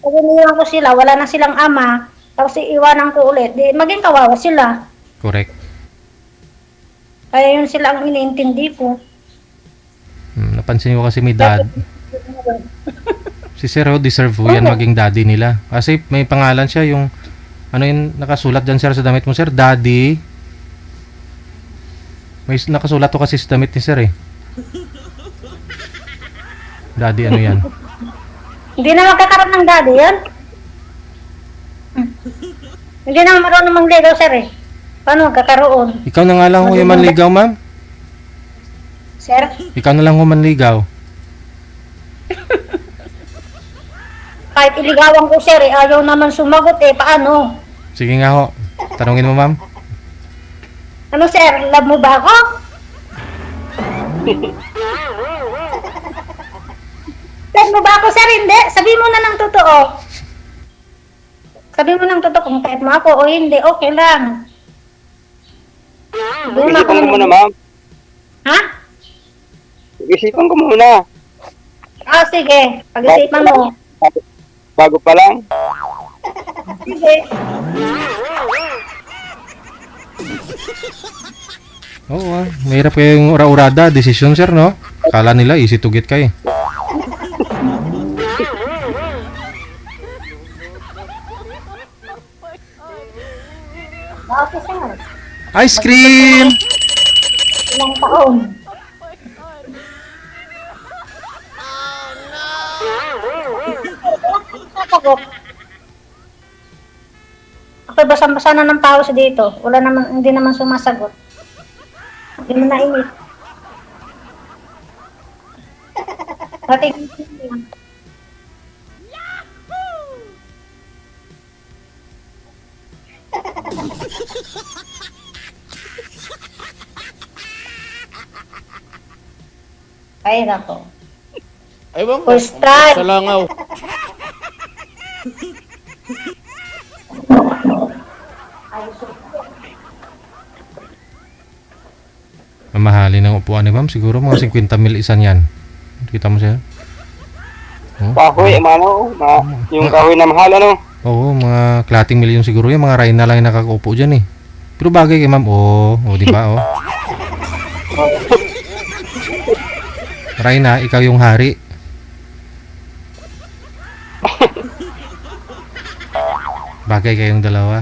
Pag iniwan ko sila, wala na silang ama, tapos iiwanan ko ulit, di maging kawawa sila. Correct. Kaya yun sila ang iniintindi ko. Napansin ko kasi may dad. Si Sir deserve po yan maging daddy nila. Kasi may pangalan siya, yung ano yung nakasulat dyan, sir, sa damit mo, sir? Daddy. May nakasulat to kasi sa damit ni sir, eh. Daddy, ano yan? Hindi na magkakaroon ng daddy yan. Hindi na marunong mangligaw, sir, eh. Paano magkakaroon? Ikaw na nga lang ho yung manligaw, ma'am. Sir? Ikaw na lang ho manligaw. Kahit iligawan ko, sir, eh, ayaw naman sumagot, eh. Paano? Sige nga ho. Tanungin mo, ma'am. Ano, sir? Love mo ba ako? Love mo ba ako, sir? Hindi. Sabi mo na ng totoo. Sabi mo ng totoo kung kahit mo ako o hindi, okay lang. Pag-isipan ko muna, ma'am. Ha? Pag-isipan ko muna. Ah, sige. Pag-isipan mo. Bago pa lang. Sige. Oo, mahirap kayong ura-urada. Desisyon, sir, no? Kala nila easy to get kayo. Okay, sir. Ice cream! Ilang taon? Sasagot. Ako basang-basa na ng pawis dito. Wala naman, hindi naman sumasagot. Hindi mo nainit. Pati ay, nako. Ewan ko. First try. Sa langaw. Mamahalin ng upuan ni ma'am. Siguro mga 50 mil isan yan. Kita mo siya? Oh. Kahoy, yung kahoy na mahal, ano? Oo, mga klating milyon siguro yan. Mga Reyna lang yung nakakaupo dyan, eh. Pero bagay kay ma'am. Di ba, Reyna, ikaw yung hari. Bagay kayong dalawa.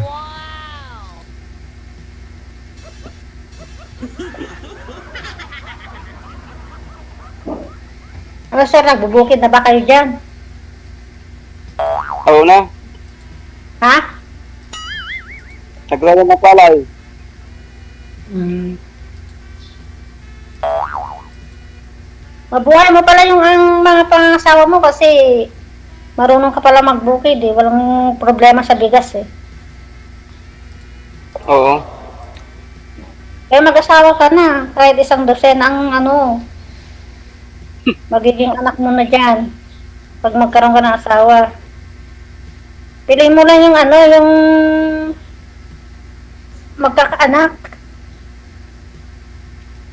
Ano, sir, nagbubukid na ba kayo dyan? Oo na. Ha? Naglalan na palay. Mabuhay mo pala yung ang mga pangasawa mo kasi marunong ka pala magbukid, eh. Walang problema sa bigas, eh. Oo. Kaya mag-asawa ka na. Kahit isang dosena ang magiging anak mo na dyan. Pag magkaroon ka ng asawa. Piliin mo lang yung yung magkakaanak.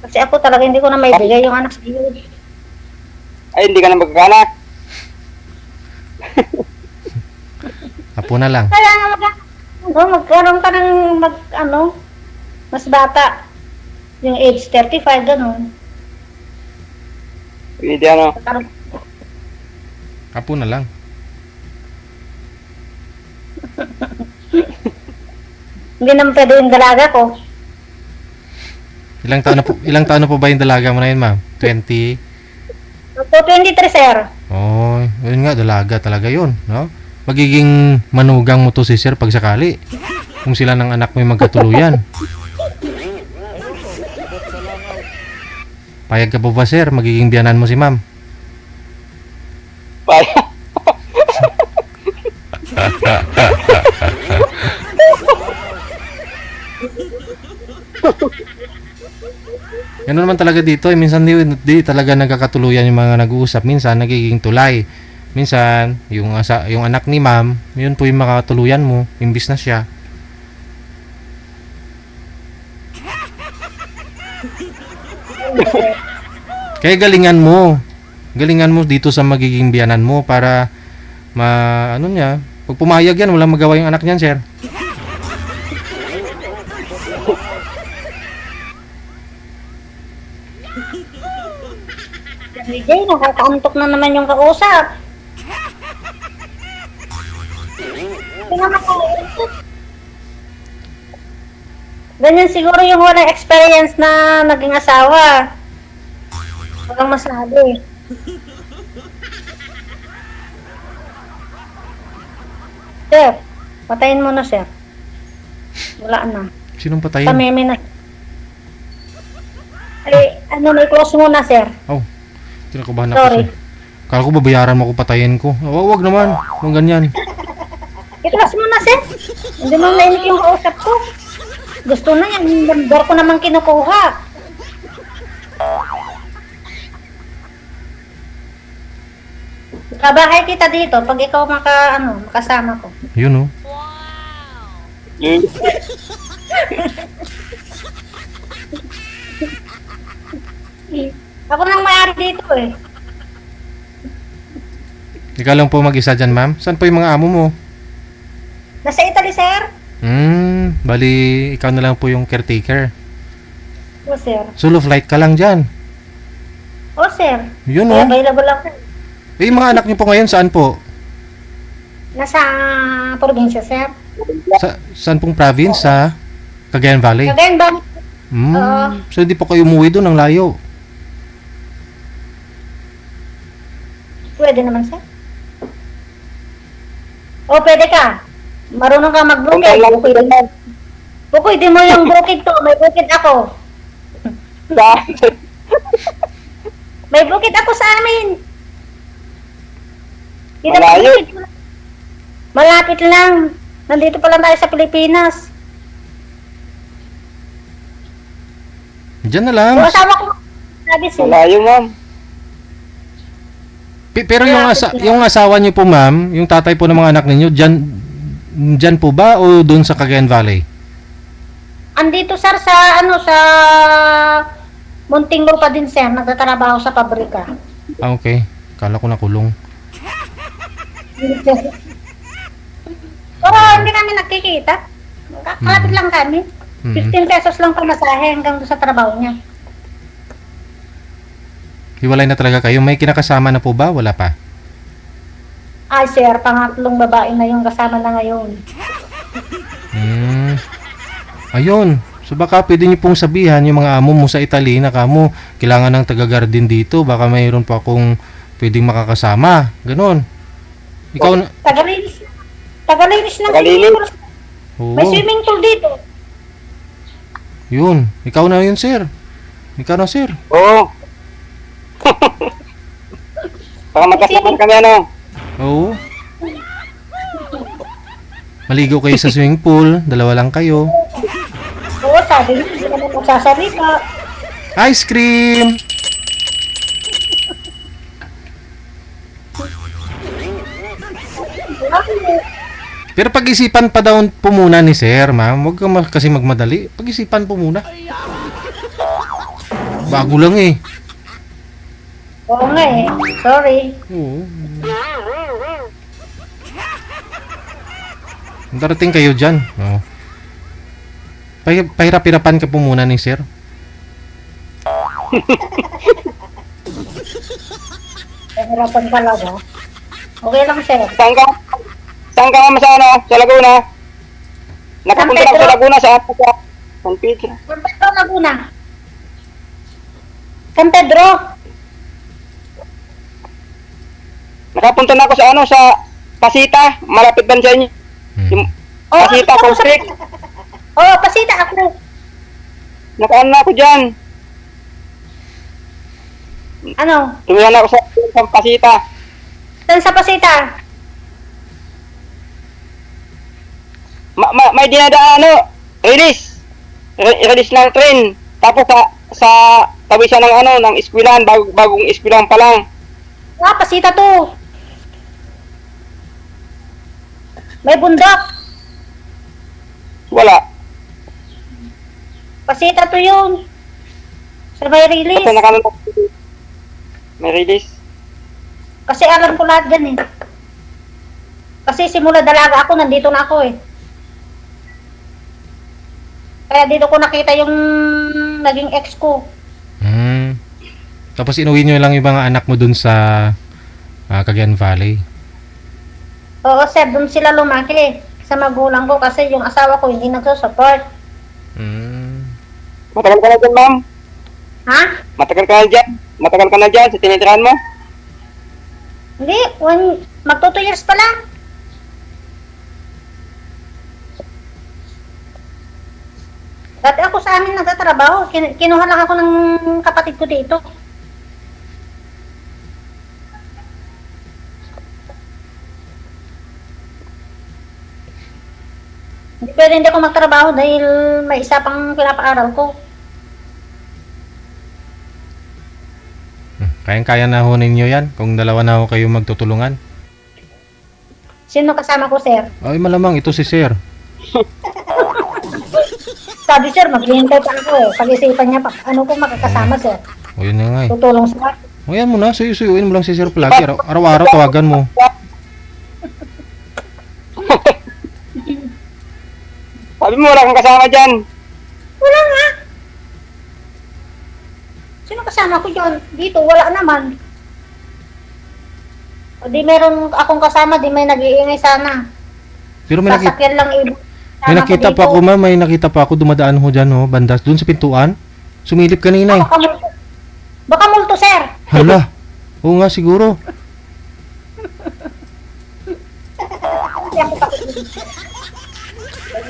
Kasi ako talaga hindi ko na maibigay yung anak sa iyo. Ay, hindi ka na magkakanak. Apo na lang. Kaya nga magkaroon ka ng mas bata. Yung age 35, ganun. Pwede, ano? Apo na lang. Hindi naman pwede yung dalaga ko. Ilang taon na po ba yung dalaga mo na yun, ma'am? 20? So, 23, sir. Oh, yun nga, dalaga talaga yun, no? Magiging manugang mo to si sir pag sakali. Kung sila ng anak mo yung magkatuluyan. Payag ka po ba, sir? Magiging biyanan mo si ma'am? Payag. Ganun naman talaga dito. Minsan di talaga nagkakatuluyan yung mga nag-uusap. Minsan nagiging tulay. Minsan, yung anak ni ma'am, yun po yung makatuluyan mo, imbis na siya. Kaya galingan mo dito sa magiging biyanan mo para pag pumayag yan, walang magawa yung anak niyan, sir. Jay, nakakaantok na naman yung kausap. Ganyan siguro yung walang experience na naging asawa. Walang masabi. Sir, patayin mo na, sir. Wala na. Sinong patayin? Kameme na. Ay, may close muna, sir. Oh, kinakabahan ako. Sorry. Kala ko babayaran mo ko patayin ko. Wag naman. Huwag ganyan. I-close mo na, sir. Hindi mo mainit yung kausap ko. Gusto na yan. Yung number ko naman kinukuha. Kabahay kita dito pag ikaw makasama ko. Yun, oh. Ako nang may-ari dito eh. Ikaw lang po mag-isa dyan, ma'am? Saan po yung mga amo mo? Nasa Italy, sir. Bali, ikaw na lang po yung caretaker. O, sir. Solo flight ka lang dyan. O, sir. Yun, Ay, oh. available ako. Yung mga anak niyo po ngayon, saan po? Nasa probinsya, sir. Saan pong province? Sa Cagayan Valley? Cagayan ba? So, hindi po kayo umuwi doon ng layo? Pwede naman, sir. O, pwede ka. Marunong ka mag-bukid. Bukoy, di mo yung bukid to. May bukid ako. May bukid ako sa amin. Malayo. Malapit lang. Nandito pa lang tayo sa Pilipinas. Diyan na lang. Yung asawa ko, sabi siya. Malayo, ma'am. Pero yung asawa niyo po, ma'am, yung tatay po ng mga anak ninyo, dyan po ba o doon sa Cagayan Valley? Andito, sir, sa Munting Lupa din, sir. Nagtatrabaho sa pabrika. Okay. Kala ko nakulong. Pero hindi kami nagkikita. Kalapit lang kami. 15 pesos lang pamasahe hanggang doon sa trabaho niya. Hiwalay na talaga kayo. May kinakasama na po ba? Wala pa? Ay, sir, pangatlong babae na yung kasama na ngayon. Ayun. So baka pwede niyo pong sabihan yung mga amo mo sa Italy na kamo kailangan ng taga-garden dito. Baka mayroon pa akong pwedeng makakasama. Ganon. Ikaw na... Tagalinis ng Tagalinis. swimming pool. Oo. May swimming pool dito. Yun. Ikaw na yun, sir. Ikaw na, sir. Oo. Baka magkasama kami, ano? Oo. Maligo kayo sa swimming pool. Dalawa lang kayo. Oo, sabi niya, hindi naman magsasalita. Ice cream! Pero pag-isipan pa daw po muna ni sir, ma'am. Huwag ka kasi magmadali. Pag-isipan po muna. Bago lang eh. Oo nga eh. Sorry. Oo. Darating kayo dyan. Oo. Pahirap-hirapan ka po muna ni sir. Pahirapan talaga. Okay lang, sir. Saan ka sa ano? Sa Laguna? Nakapunta na ako sa Laguna sa San Pedro. San Pedro, Laguna. San Pedro. Nakapunta na ako sa ano, sa Pasita. Malapit ba sa inyo? Yung Pasita, Constrict. Oo, Pasita ako. Nakaan na ako dyan. Ano? Tumihan ako sa Pasita. Saan sa Pasita? May dinadaan ano, release ng train. Tapos sa tabi siya ng ano, ng eskwelahan, bagong eskwelahan pa lang. Ah, pasita to. May bundok. Wala. Pasita to yun. Sa may release. Kasi nakanood may release. Kasi alam ko lahat dyan eh. Kasi simula dalaga ako, nandito na ako eh. Kaya dito ko nakita yung naging ex ko. Tapos inuwi nyo lang yung mga anak mo dun sa Cagayan Valley. Oo sir, dun sila lumaki sa magulang ko kasi yung asawa ko hindi nagsusupport. Matagal ka na dyan, ma'am? Ha? Matagal ka na dyan? Matagal ka na dyan sa tinitirahan mo? Hindi, magto 2 years pa lang. Dati ako sa amin nagtatrabaho. Kinuha lang ako ng kapatid ko dito. Hindi pwede hindi ako magtrabaho dahil may isa pang pinapaaral ko. Kayang-kaya na ho ninyo yan kung dalawa na ho kayo magtutulungan. Sino kasama ko, sir? Ay, malamang ito si Sir. Sabi, sir, maghihintay pa ako eh. Pag-isipan niya pa, ano ko makakasama, sir? O yun na nga eh. Tutulong sa akin. O yan mo na, suyuin mo lang si Sir palagi. Araw-araw tawagan mo. Sabi mo, wala kang kasama dyan. Wala nga. Sino kasama ko dyan? Dito, wala naman. O di meron akong kasama, di may nag-iingay sana. Pero may nakita, Sasakyan lang ibo. may nakita pa ako, ma'am. May nakita pa ako dumadaan ho dyan, ho. Bandas, dun sa pintuan. Sumilip kanina eh. Baka multo, sir. Hala. Oo nga, siguro.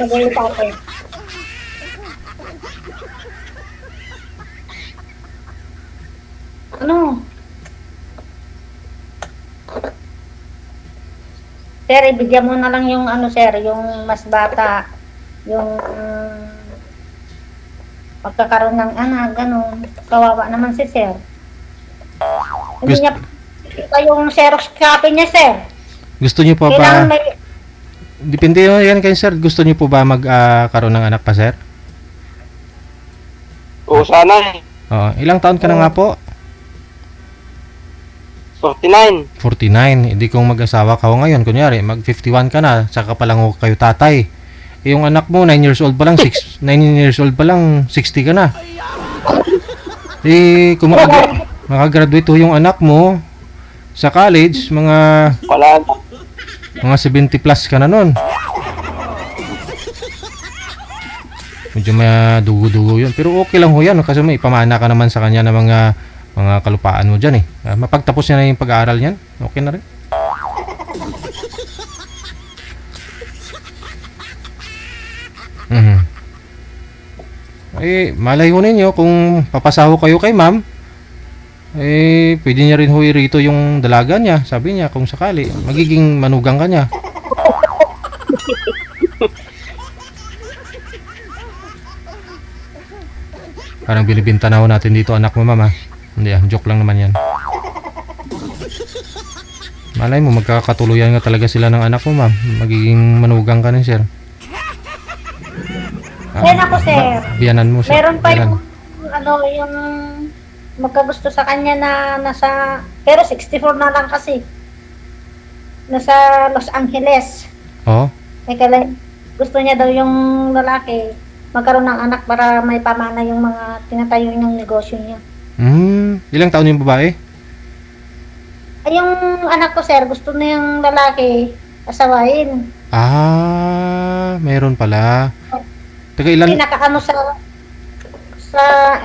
Nagalit ako eh. Ano? Sir, ibigyan mo na lang yung ano, sir, yung mas bata, yung pagkakaroon ng anak, ganun. Kawawa naman si sir. Hindi niya pa yung Xerox copy niya, sir. Gusto niyo po Kailangan ba? may... Depende yan kay Sir. Gusto niyo po ba magkaroon ng anak pa, Sir? Oo, sana eh. Oo. Ilang taon ka na nga po? 49. 49. Hindi kung mag-asawa ka ho ngayon. Kunyari, mag-51 ka na. Saka pa lang ho kayo tatay. Eh, yung anak mo, 9 years old pa lang. 9 years old pa lang, 60 ka na. Eh, kung makagraduate ho yung anak mo sa college, Wala na. mga 70 plus ka na nun. Medyo may dugo-dugo yun. Pero okay lang ho yan. Kasi may pamana ka naman sa kanya ng mga kalupaan mo dyan eh. Mapagtapos niya na yung pag-aaral niyan. Okay na rin. Eh, malay ho ninyo kung papasaho kayo kay ma'am. Eh, pwede niya rin ho irito yung dalaga niya. Sabi niya, kung sakali, magiging manugang ka niya. Parang binibinta na ho natin dito anak mo, mama. Hindi joke lang naman yan. Malay mo, magkakatuluyan nga talaga sila ng anak mo, ma'am. Magiging manugang ka rin, sir. ako, sir. Biyanan mo, sir. Meron pa yung, yung magkagusto sa kanya na nasa, pero 64 na lang kasi. Nasa Los Angeles. Oo. Kaya gusto niya daw yung lalaki magkaroon ng anak para may pamana yung mga tinatayo niyang negosyo niya. Ilang taon yung babae? Ay, yung anak ko, sir, gusto na yung lalaki asawain. Meron pala. Taga ilan? Pinakaano sa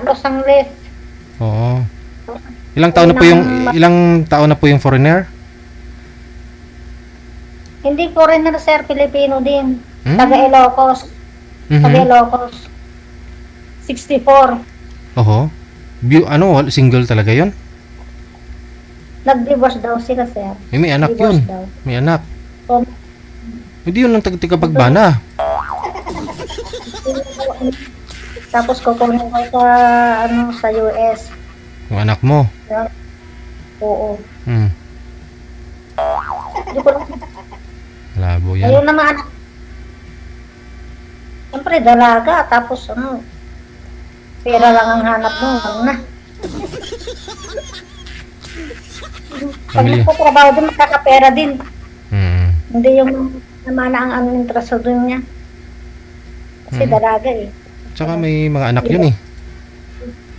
Los Angeles. Oo. Ilang taon na po yung foreigner? Hindi foreigner, sir, Filipino din. Taga Ilocos. Taga Ilocos. 64. Oho. Single talaga 'yon? Nag-divorce daw sila, sir. May anak Divorce 'yun. daw. May anak. So, Hindi 'yun lang taga-pagbana. Tapos kukunin ko sa, sa US. Yung anak mo. Yeah. Oo. Hindi ko lang. Labo yan. Ayun naman, anak. Siyempre, dalaga. Tapos, pera lang ang hanap mo. Na. Pag nagpatrabaho din, makakapera din. Hindi yung namana ang interest doon niya. Kasi dalaga eh. Tsaka may mga anak yun eh.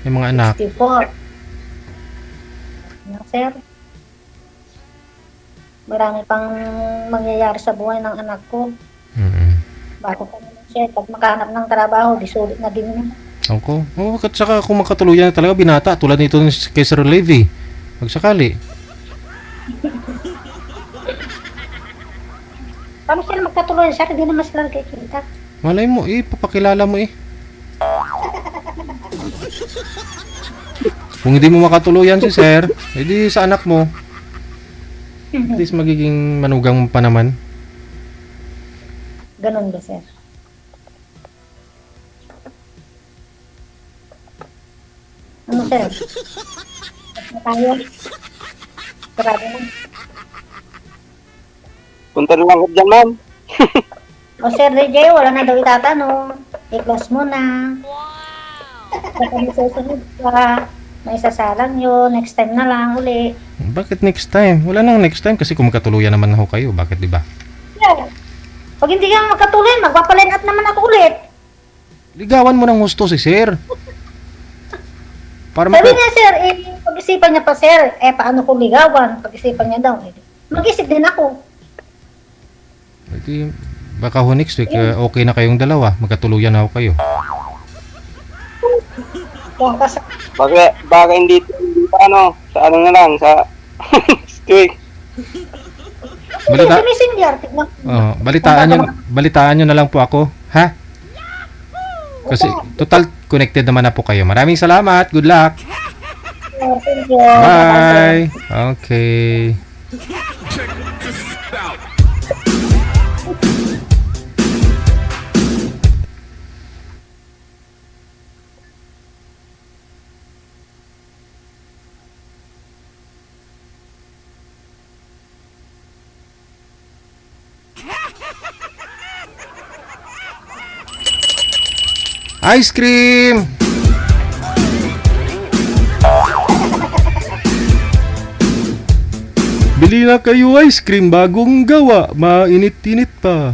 May mga anak. 64. Sir. Marami pang mangyayari sa buhay ng anak ko. Bata pa naman siya. Pag makahanap ng trabaho, di sulit na din niya. Ako. At saka kung makatuluyan talaga binata, tulad nito kay Sir Levy. Magsakali. Paano sila magkatuloy, sir? Hindi naman sila nagkikita. Malay mo papakilala mo Kung hindi mo makatuluyan si Sir, edi sa anak mo. At least magiging manugang pa naman. Ganun ba, sir? Ano, sir? Tayo. Sarado na. Punta na lang ako dyan, ma'am. O, Sir DJ, wala na daw itatanong. I-close mo na. Baka may susunod ka. May sasalang yun. Next time na lang uli. Bakit next time? Wala nang next time kasi kung magkatuluyan naman ako kayo. Bakit, di ba? Yeah. Pag hindi ka magkatuloy, magpapaline up naman ako ulit. Ligawan mo ng gusto si Sir. Para Sabi niya, Sir, pag-isipan niya pa, Sir. Paano ko ligawan? Pag-isipan niya daw. Mag-isip din ako. Edi, baka ho next week, okay na kayong dalawa. Magkatuluyan na ako kayo. Baka hindi pa sa ano na lang, sa streak. Balitaan nyo na lang po ako, ha? Kasi total connected naman na po kayo. Maraming salamat. Good luck. Thank you. Bye. Okay. Check this out. Ice cream! Bili na kayo ice cream bagong gawa. Mainit-init pa.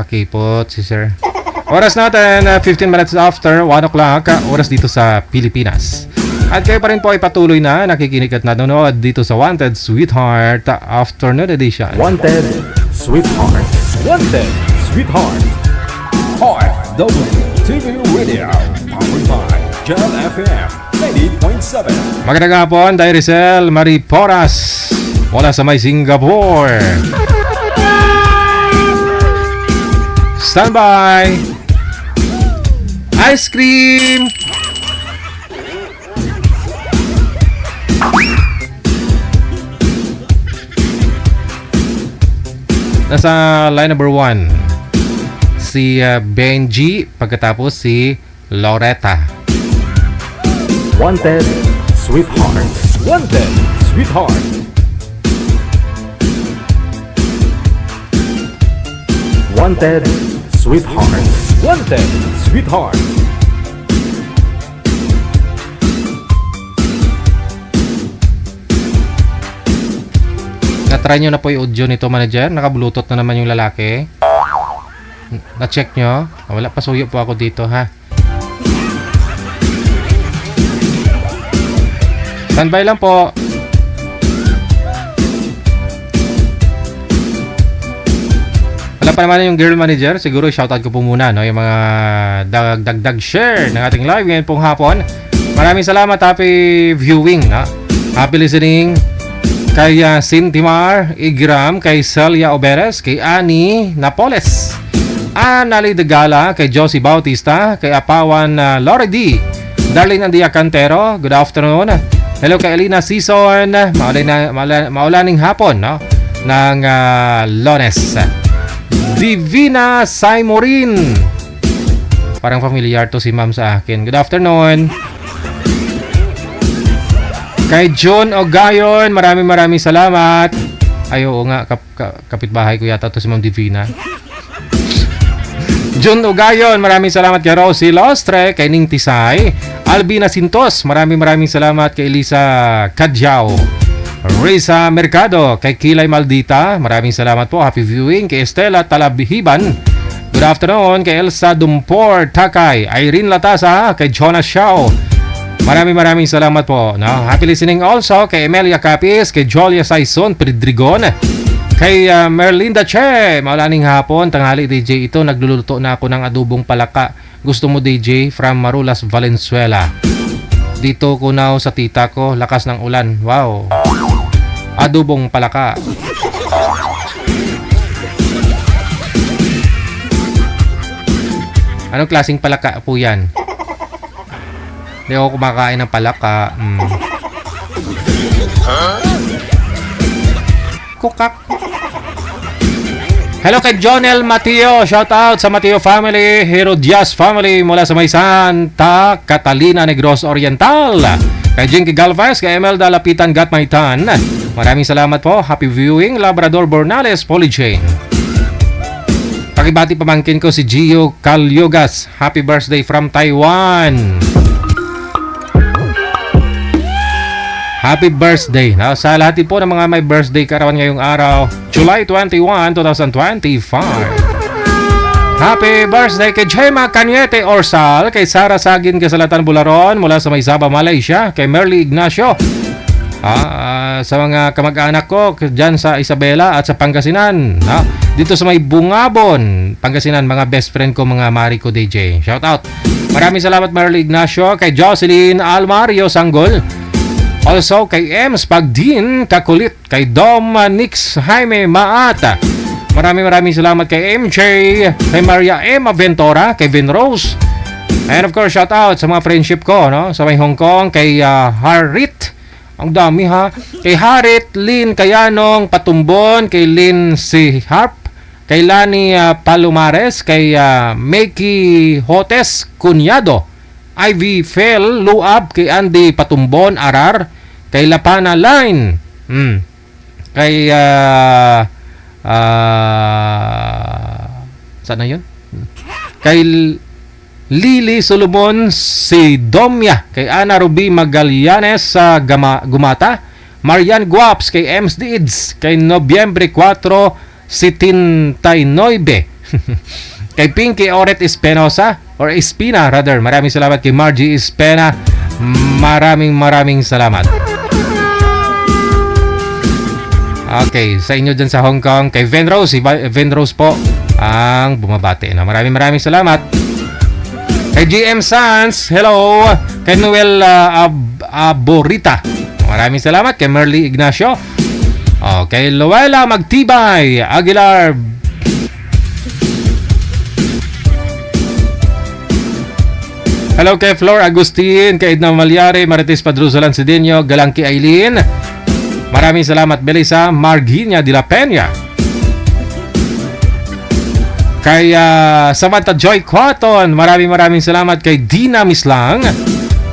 Pakipot si Sir. Oras natin, 15 minutes after 1 o'clock. Oras dito sa Pilipinas. At kayo pa rin po ay patuloy na nakikinig at nanonood dito sa Wanted Sweetheart Afternoon Edition. Wanted Sweetheart. Wanted Sweetheart. RW TV Radio. Powered by Jel FM 90.7. Magandang hapon, Dairicel Marie Porras mula sa may Singapore. Standby. Ice cream. Nasa line number 1 si Benji, pagkatapos si Loretta. Wanted Sweetheart. Wanted Sweetheart. Wanted Sweetheart. Wanted Sweetheart. Na-try nyo na po yung audio nito, manager? Naka-bluetooth na naman yung lalaki. Na-check nyo? Wala pa, suyo po ako dito, ha? Standby lang po. Wala pa naman yung girl manager. Siguro shoutout ko po muna, no? Yung mga dagdag share ng ating live ngayon pong hapon. Maraming salamat. Happy viewing, ha? Happy listening. Kay Sintimar Igram, kay Celia Oberes, kay Annie Napoles, Anali de Gala, kay Josie Bautista, kay Apawan Lore D, Darlene Andia Cantero, good afternoon. Hello kay Elina Season, maulaning hapon, no? ng Lones. Divina Saimorin. Parang familiar to si ma'am sa akin. Good afternoon. Kay John Ogayon, maraming salamat. Ay, oo nga, kapitbahay ko yata to si Ma'am Divina. John Ogayon, maraming salamat kay Rosie Lostre, kay Ning Tisay, Albina Sintos, maraming salamat kay Elisa Kadjao, Risa Mercado, kay Kilay Maldita, maraming salamat po. Happy viewing kay Estela Talabihiban. Good afternoon kay Elsa Dumpor Takay, Irene Latasa, kay Jonas Shao. Maraming salamat po. No? Happy listening also kay Emilia Capis, kay Jolia Saison Pedrigon, kay Merlinda Che. Maulaning hapon, tanghali DJ ito. Nagluluto na ako ng adobong palaka. Gusto mo DJ? From Marulas, Valenzuela. Dito ko na sa tita ko, lakas ng ulan. Wow. Adobong palaka. Anong klaseng palaka po yan? Hindi ako kumakain ng palaka. Kukak. Hello kay Jonel Mateo. Shout out sa Mateo family. Herodias family mula sa may Santa Catalina Negros Oriental. Kay Jinky Galvez. Kay Emelda Lapitan Gatmaitan. Maraming salamat po. Happy viewing. Labrador Bornales Polychain. Pakibati pamangkin ko si Gio Calyogas. Happy birthday from Taiwan. Happy birthday sa lahat po ng mga may birthday karawan ngayong araw, July 21, 2025. Happy birthday kay Gemma Cañete Orsal, kay Sara Sagin Kasalatan Bularon mula sa Maysaba, Malaysia, kay Merly Ignacio, sa mga kamag-anak ko dyan sa Isabela at sa Pangasinan, dito sa may Bungabon, Pangasinan, mga best friend ko, mga Marico DJ. Shout out. Maraming salamat Merly Ignacio, kay Jocelyn Almario Sanggol. Also kay Ems Pagdin Kakulit, kay Dom Nix Jaime Maata. Maraming salamat kay MJ, kay Maria Emma Ventura, kay Vin Rose. And of course, shout out sa mga friendship ko, no? Sa may Hong Kong, kay Harit. Ang dami ha. Kay Harit, Lynn Kayanong Patumbon, kay Lynn C. Harp, kay Lani Palomares, kay Meki Hotes Cunyado, Ivy Fel Luab, kay Andy Patumbon Arar, kay Lapana Line, kay saan na yun? Kay Lily Solomon si Domya, kay Ana Ruby Magallanes sa Gumata, Marian Guaps, kay Ems Deeds, kay Nobyembre 4 79, kay Pinky Oret Espinosa or Espina rather. Maraming salamat kay Margie Espena. Maraming salamat. Okay, sa inyo dyan sa Hong Kong, kay Venrose, si Venrose po ang bumabati. Maraming salamat. Kay GM Sans, hello. Kay Noel Aborita, maraming salamat. Kay Merly Ignacio. Kay Luella Magtibay Aguilar. Hello kay Flor Agustin, kay Edna Malyari, Marites Padrusalan Sidenyo, Galangki Aileen. Maraming salamat Belisa Marginia de la Peña. Kay Samantha Joy Quaton, maraming salamat. Kay Dina Mislang.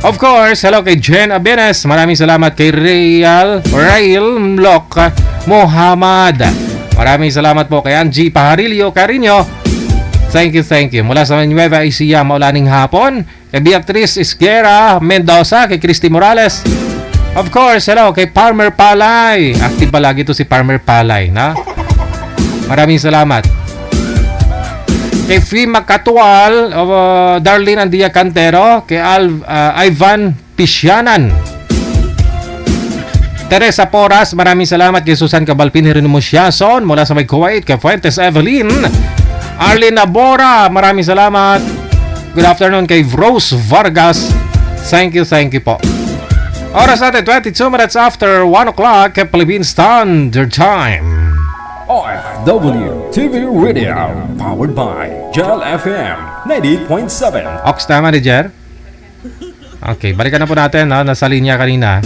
Of course, hello kay Jen Abenes, maraming salamat. Kay Rail Mlok Muhammad, maraming salamat po. Kay Angie Paharilio Carino, thank you. Mula sa Nueva Ecija, maulaning hapon. Kay Beatriz Isguera Mendoza, kay Christy Morales. Of course, hello kay Farmer Palay. Active palagi to si Farmer Palay, na? Maraming salamat. Kay Fima Katual, Darlene Andia Cantero, kay Ivan Pisyanan. Teresa Poras, maraming salamat. Kay Susan Cabalpin Herinomosyason mula sa may Kuwait, kay Fuentes Evelyn. Arlene Nabora, maraming salamat. Good afternoon kay Rose Vargas. Thank you po. Oras natin 22 minutes after 1 o'clock Philippine Standard Time. OFW TV Radio, powered by Gel FM 98.7. Ox, tama ni Jer? Okay, balikan na po natin. Nasa linya kanina.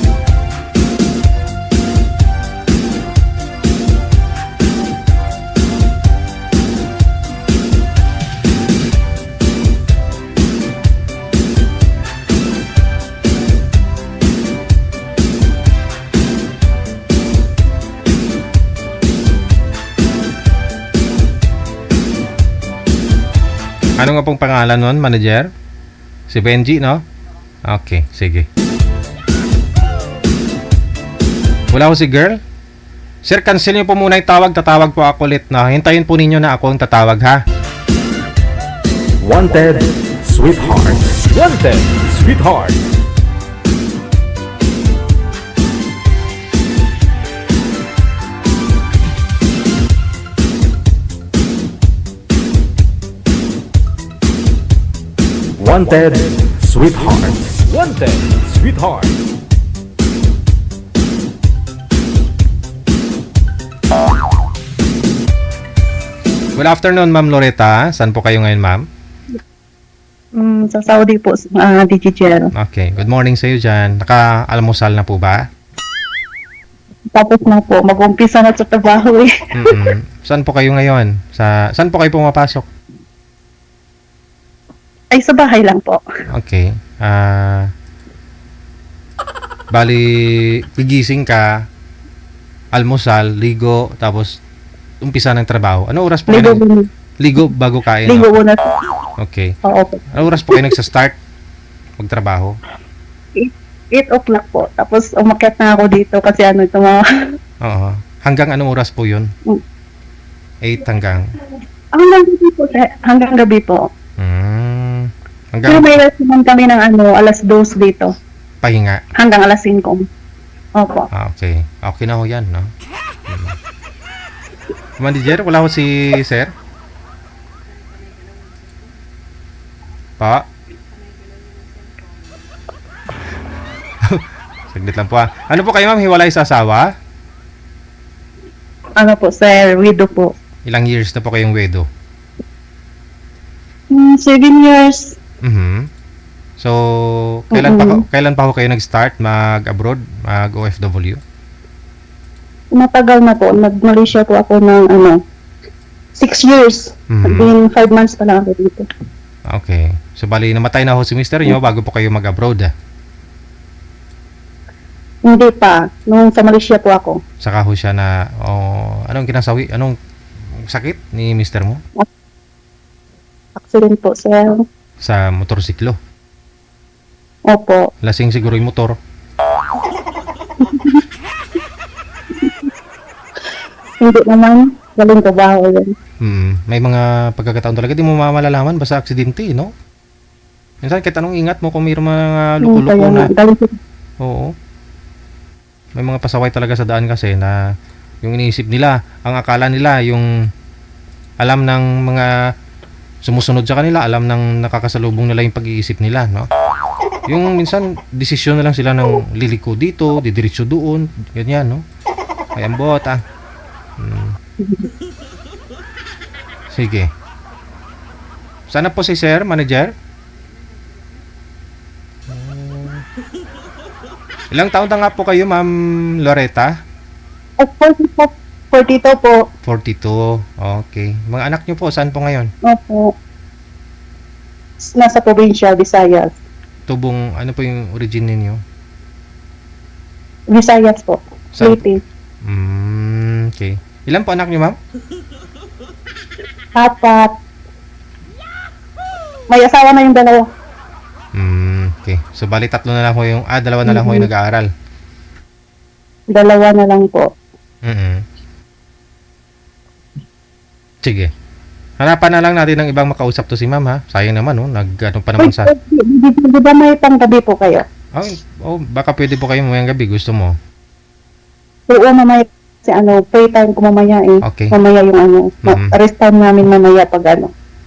Ano nga pong pangalan nun, manager? Si Benji, no? Okay, sige. Wala ko si girl? Sir, cancel niyo po muna yung tawag. Tatawag po ako ulit, no? Hintayin po ninyo na ako ang tatawag, ha? Wanted, sweetheart. Wanted, sweetheart. Wanted, sweetheart. Wanted, sweetheart. Good afternoon, Ma'am Loretta. Saan po kayo ngayon, ma'am? Sa Saudi po, DJGL. Okay, good morning sa iyo dyan. Naka-almusal na po ba? Tapos na po, mag-umpisa na sa trabaho eh. Saan po kayo ngayon? Saan po kayo pumapasok? Ay, sa bahay lang po. Okay. Bali, gigising ka, almusal, ligo, tapos umpisa ng trabaho. Ano oras po kayo? Ligo bago kain? Ligo muna. Okay. Oo po. Ano oras po kayo nagsa-start magtrabaho? 8 o'clock po. Tapos umakyat na ako dito kasi ito mga... Oo. Hanggang anong oras po yun? 8 hanggang? Hanggang gabi po. Hanggang gabi po. Pero may rest naman kami ng alas 2 dito. Pahinga? Hanggang alas 5. Opo. Okay. Okay na ho yan, no? Manager, wala ko si sir? Pa? Saglit lang po ah. Ano po kayo ma'am, hiwalay sa asawa? Ano po sir, widow po. Ilang years na po kayong widow? 7 years. So, kailan pa ho kayo nag-start mag-abroad, mag-OFW? Matagal na po. Nag-Malaysia po ako ng 6 years. Being 5 months pa lang ako dito. Okay. So, bali, namatay na ho si mister nyo bago po kayo mag-abroad. Hindi pa. Nung sa Malaysia po ako. Saka ho siya na, anong kinasawi? Anong sakit ni mister mo? Accident po, sir. Sa motorsiklo? Opo. Lasing siguro yung motor. Hindi naman. Galing trabaho yun. May mga pagkakataon talaga di mo mamalalaman basta aksidente, no? Minsan kahit anong ingat mo kung mayroong mga luko-luko na. Oo. May mga pasaway talaga sa daan kasi na yung iniisip nila, ang akala nila, yung alam ng mga sumusunod sa kanila, alam ng nakakasalubong nila yung pag-iisip nila, no? Yung minsan, desisyon na lang sila ng liliko dito, didiretso doon, ganyan, no? Ay, ambot, Sige. Sana po si sir, manager? Ilang taon na nga po kayo, ma'am Loretta? 42 po. 42, okay. Mga anak nyo po, saan po ngayon? Opo. Nasa probinsya, Visayas. Tubong, ano po yung origin ninyo? Visayas po. Leyte. Okay. Ilan po anak nyo, ma'am? 4. May asawa na yung 2. Okay. So, bali 3 na lang ho yung, 2 na lang ho yung nag-aaral. 2 na lang po. Sige. Hanapan na lang natin ng ibang makausap to si ma'am, ha? Sayang naman, no? Nag-ano pa naman sa... Di ba may panggabi po kayo? Baka pwede po kayo mamayang gabi. Gusto mo? Oo, mamaya. Kasi pay time ko mamaya eh. Okay. Mamaya yung rest time namin mamaya pag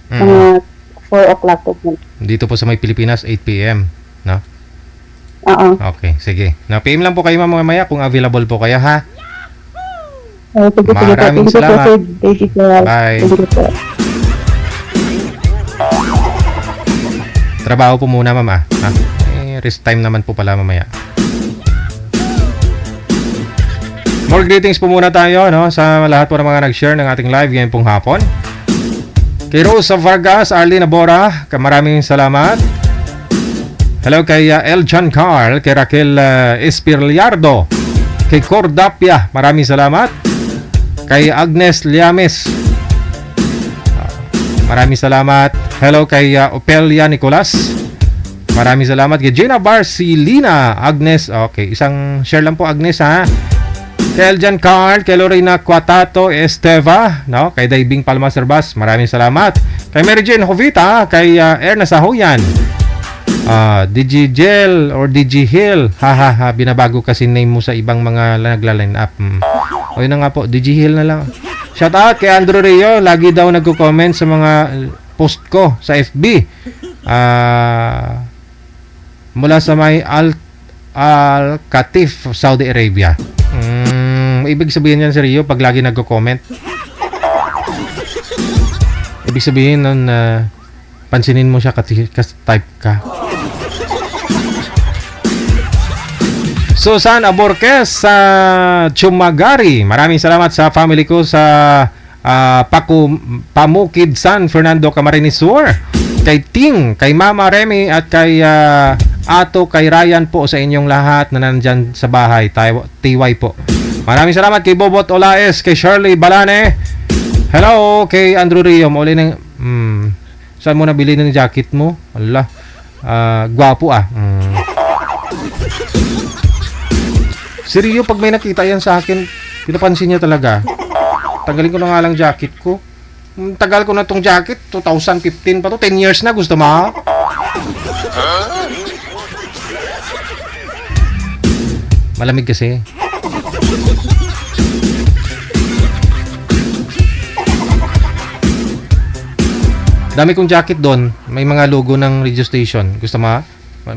mga 4 o'clock po. Dito po sa may Pilipinas, 8 p.m. No? Oo. Okay, sige. Na-PM lang po kayo mamaya kung available po kayo, ha? Maraming salamat. Bye. Trabaho po muna, mama. Ha? Rest time naman po pala mamaya. More greetings po muna tayo, no? Sa lahat po ng mga nag-share ng ating live ngayon pong hapon. Kay Rosa Vargas, Arlene Abora, maraming salamat. Hello kay Eljan Carl, kay Raquel Espirliardo, kay Cordapia, maraming salamat. Kay Agnes Liames, Maraming salamat. Hello kay Opelia Nicolas. Maraming salamat kay Gina Barcelina, Agnes. Okay, isang share lang po Agnes ha. Kay Eljan Carl, kay Lorena Quatato Esteva, no? Kay Daibing Palma Serbas, maraming salamat. Kay Mary Jane Jovita, kay Erna Sahuyan. DG Hill. Ha, binabago kasi name mo sa ibang mga nagla-line up. O yun na nga po, DG Hill na lang. Shout out kay Andrew Rio, lagi daw nagko-comment sa mga post ko sa FB. Mula sa may Al-Katif, Saudi Arabia. Ibig sabihin yan si Rio pag lagi nagko-comment. Ibig sabihin nun pansinin mo siya type ka. Susan Aborquez sa Chumagari. Maraming salamat sa family ko sa Pamukid San Fernando Camarines Sur. Kay Ting, kay Mama Remy at kay Ato, kay Ryan po sa inyong lahat na nandyan sa bahay. TY po. Maraming salamat kay Bobot Olaes, kay Shirley Balane. Hello kay Andrew Rio. Mauli ng saan mo nabili ng jacket mo? Allah. Gwapo ah. Si Rio, pag may nakita yan sa akin, pinapansin niya talaga. Tanggalin ko na nga lang jacket ko. Tagal ko na tong jacket. 2015 pa to. 10 years na. Gusto mo? Malamig kasi. Dami kong jacket doon. May mga logo ng radio station. Gusto mo?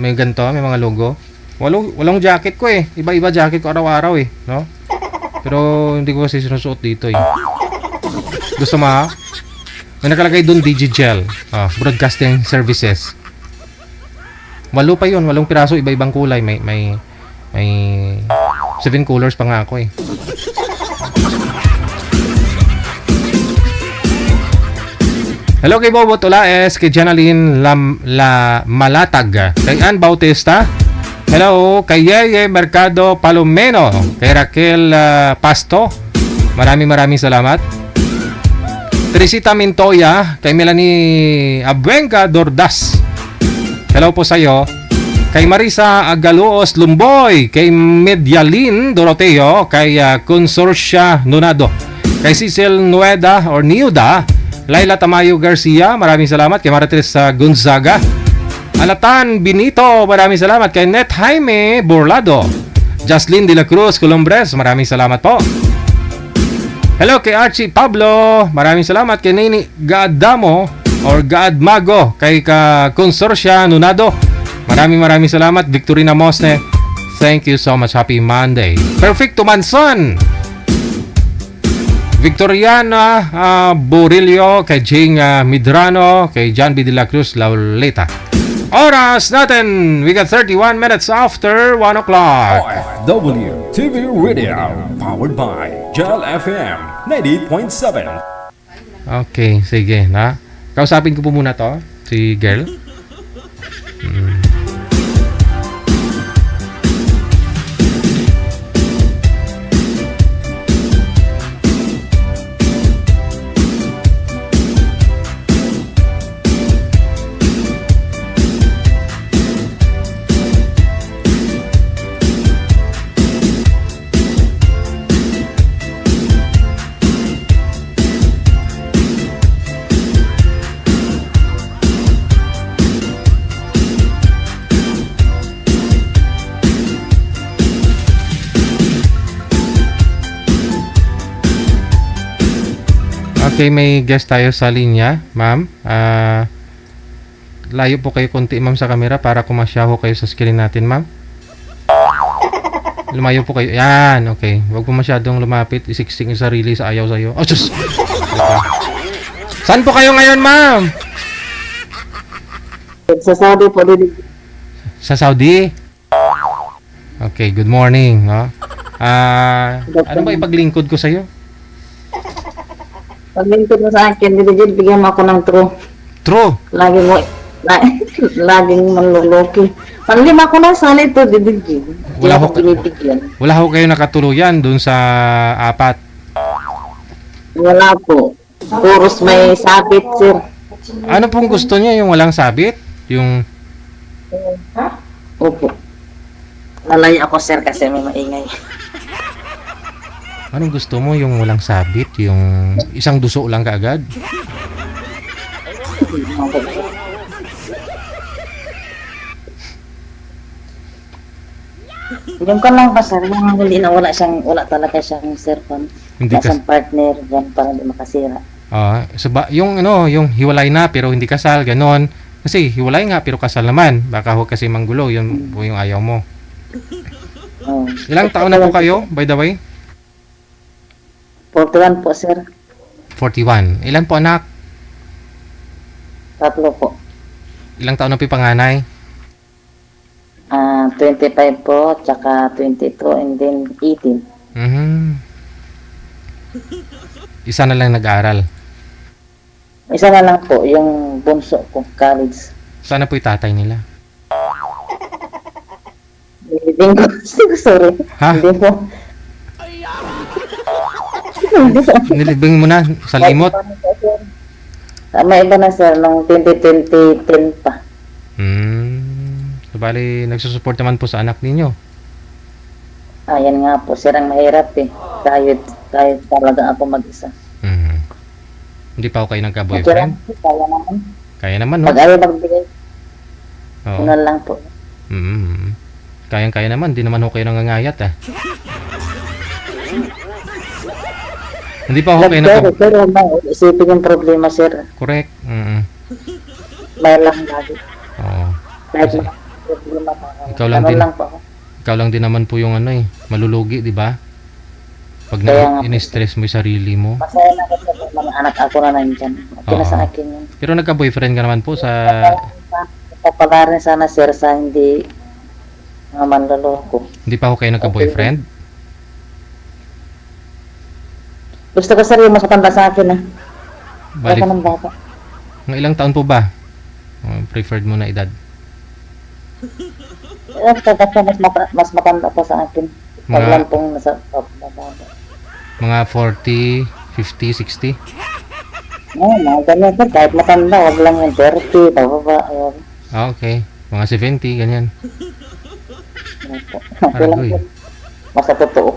May ganito, may mga logo. Walang jacket ko eh. Iba-iba jacket ko araw-araw eh, no? Pero hindi ko kasi sinusuot dito eh. Gusto mo? May nakalagay doon Digigel, Broadcasting Services. 8 pa 'yon, 8 piraso, iba-ibang kulay. May 7 colors pa nga ako eh. Hello kay Bobo Tulaes, kay Janaline Malatag, kay Ann Bautista. Hello kay Yeye Mercado Palomeno, kay Raquel Pasto. Maraming salamat. Teresita Mintoya, kay Melanie Abuenga Dordas. Hello po sa iyo. Kay Marisa Agaluos Lumboy, kay Medialin Doroteo, kay Consorcia Nunado, kay Cecil Nueda or Niuda, Laila Tamayo Garcia, maraming salamat. Kay Marites Gonzaga, Alatan Benito, maraming salamat. Kay Net Jaime Borlado, Jocelyn De La Cruz Colombres, maraming salamat po. Hello kay Archie Pablo, maraming salamat. Kay Nini Gaadamo or Gaadmago, kay Consorcia Nunado, maraming salamat. Victorina Mosne, thank you so much. Happy Monday. Perfecto Manson, Victoriana Borillo, kay Jing Midrano, kay John B. De La Cruz Lauleta. Oras natin, we got 31 minutes after 1 o'clock. OFW TV Radio, powered by Gel FM 90.7. Okay, sige na. Kausapin ko po muna to, si girl. Okay, may guest tayo sa linya, ma'am. Layo po kayo konti, ma'am, sa camera para kumasyaho kayo sa screen natin, ma'am. Lumayo po kayo. Yan, okay. Huwag po masyadong lumapit. Isiksing yung sarili sa ayaw sa'yo. Oh, sus! Okay. Saan po kayo ngayon, ma'am? Sa Saudi po din. Sa Saudi? Okay, good morning, no? Ano ba ipaglingkod ko sa'yo? Paglingkod mo sa akin, bigyan mo ako ng true. True? Laging manluluki. Panlima ko na sana ito, dibigyan. Wala ho kayo nakatuluyan dun sa 4? Wala po. Puros may sabit, sir. Ano pong gusto niya? Yung walang sabit? Yung... Opo. Lalay ako sir kasi may maingay. Anong gusto mo? Yung walang sabit? Yung isang duso lang kaagad? Yung ka lang ba sir, yung hindi na wala talaga siyang cellphone. Hindi Nasang partner dyan para hindi makasira. Yung ano, yung hiwalay na pero hindi kasal, ganon. Kasi hiwalay nga pero kasal naman. Baka ho kasi manggulo, yun po yung ayaw mo. Ilang taon na po kayo, by the way? 41 po sir. 41. Ilan po anak? 3 po. Ilang taon na po yung panganay? 25 po, tsaka 22, and then 18. Isa na lang nag-aaral. Isa na lang po, yung bunso ko, college. Sana po yung tatay nila? Hindi ko, sorry. Ha? Hindi po. Nilibing mo na sa limot? May iba na sir, nung 2010 pa. So, bali, nagsusupport naman po sa anak ninyo? Ayan nga po, sir, ang mahirap eh. Kahit talaga ako mag-isa. Hindi pa ako kayo nagka-boyfriend? Kaya naman. Kaya naman, no? Pag ayaw magbigay. Oo. Una lang po. Kayang-kaya naman, di naman ho kayo nangangayat, Hindi pa ako kayo Pero isipin yung problema, sir. Correct. May lang lagi. Oo. Kahit may problema pa. Ikaw lang din. Lang po ako. Ikaw lang din naman po yung malulugi, di ba? Pag in-stress mo yung sarili mo. Masaya na kasi mga anak ako na nandyan. Okay na sa akin yun. Pero nagka-boyfriend ka naman po sa... Papala rin sana, sir, sa hindi mga manloloko. Hindi pa ako kayo nagka-boyfriend? Gusto ko, sir, yung mas matanda sa akin, Balik. Baka ng bata. Ng ilang taon po ba? Preferred mo na edad? Kasi mas matanda pa sa akin. Pag lang pong nasa bata. Mga 40, 50, 60? Mga ganyan, sir. Kahit matanda, wag lang yung 30, bababa. Okay. Mga 70, ganyan. Aragoy. Mas totoo.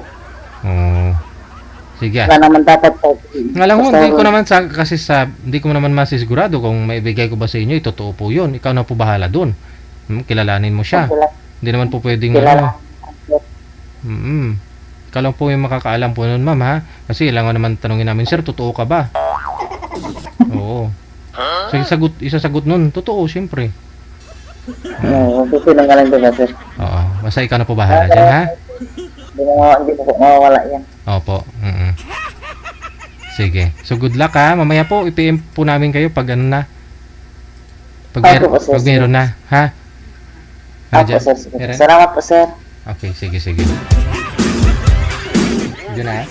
Sige. Wala naman dapat Alam mo, hindi ko naman hindi ko naman masisigurado kung maibigay ko ba sa inyo, totoo po yun. Ikaw na po bahala dun. Kilalanin mo siya. Hindi naman po pwedeng Ikaw lang po yung makakaalam po nun, ma'am, ha? Kasi ilangan naman tanongin namin, sir, totoo ka ba? Oo. So, isasagot nun, totoo, siyempre. Gusto lang lang diba, sir? Oo. Basta ikaw na po bahala dyan, ha? Hindi po mawawala yan. Opo. Sige. So, good luck, ha? Mamaya po, i-PM po namin kayo pag ano na. Pag meron na, ha? Sir. Salamat po, sir. Okay, sige. Diyan na.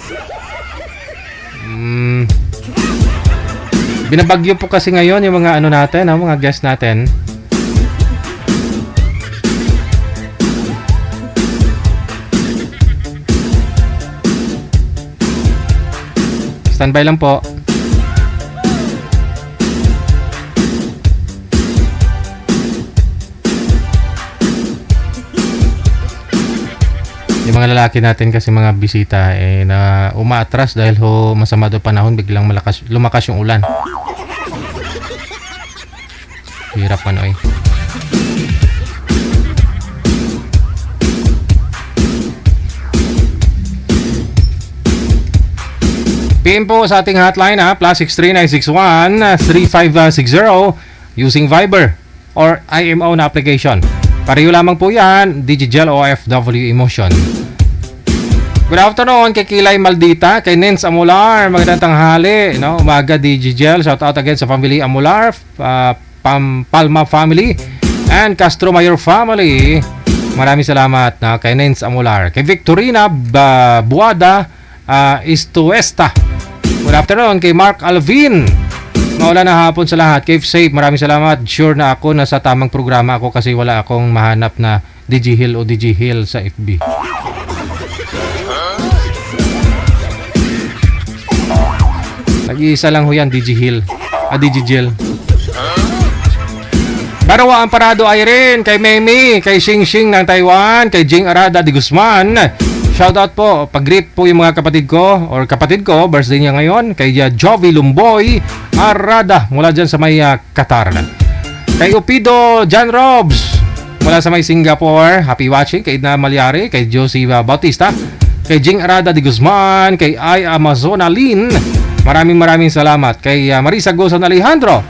Binabagyo po kasi ngayon yung mga ano natin, mga guest natin. Standby lang po. Yung mga lalaki natin kasi mga bisita na umaatras dahil masama daw panahon, biglang lumakas yung ulan. Hirap PM po sa ating hotline +63961-3560 using Viber or IMO na application. Pareho lamang po yan, Digigel OFW Emotion. Good afternoon kay Kilay Maldita, kay Nens Amular, magandang tanghali, umaga Digigel, shout out again sa family Amular, Palma family, and Castro Mayor family. Maraming salamat kay Nens Amular. Kay Victorina Buada Istuesta. Good afternoon kay Mark Alvin. Maulan na hapon sa lahat. Keep safe. Maraming salamat. Sure na ako na sa tamang programa ako kasi wala akong mahanap na DigiHill o DigiHill sa FB. Nag-iisa lang ho yan, DigiHill. DigiGel. Pero ang parado ay rin kay Memi, kay Xing Xing ng Taiwan, kay Jing Arada de Guzman. Shoutout po, pag-greet po yung mga kapatid ko, or kapatid ko, birthday niya ngayon, kay Jovi Lumboy Arada, mula dyan sa may Qatar. Kay Upido John Robs, mula sa may Singapore, happy watching. Kay Edna Malyari, kay Josie Bautista, kay Jing Arada de Guzman, kay Ay Amazona Lin, maraming salamat. Kay Marisa Gozon Alejandro,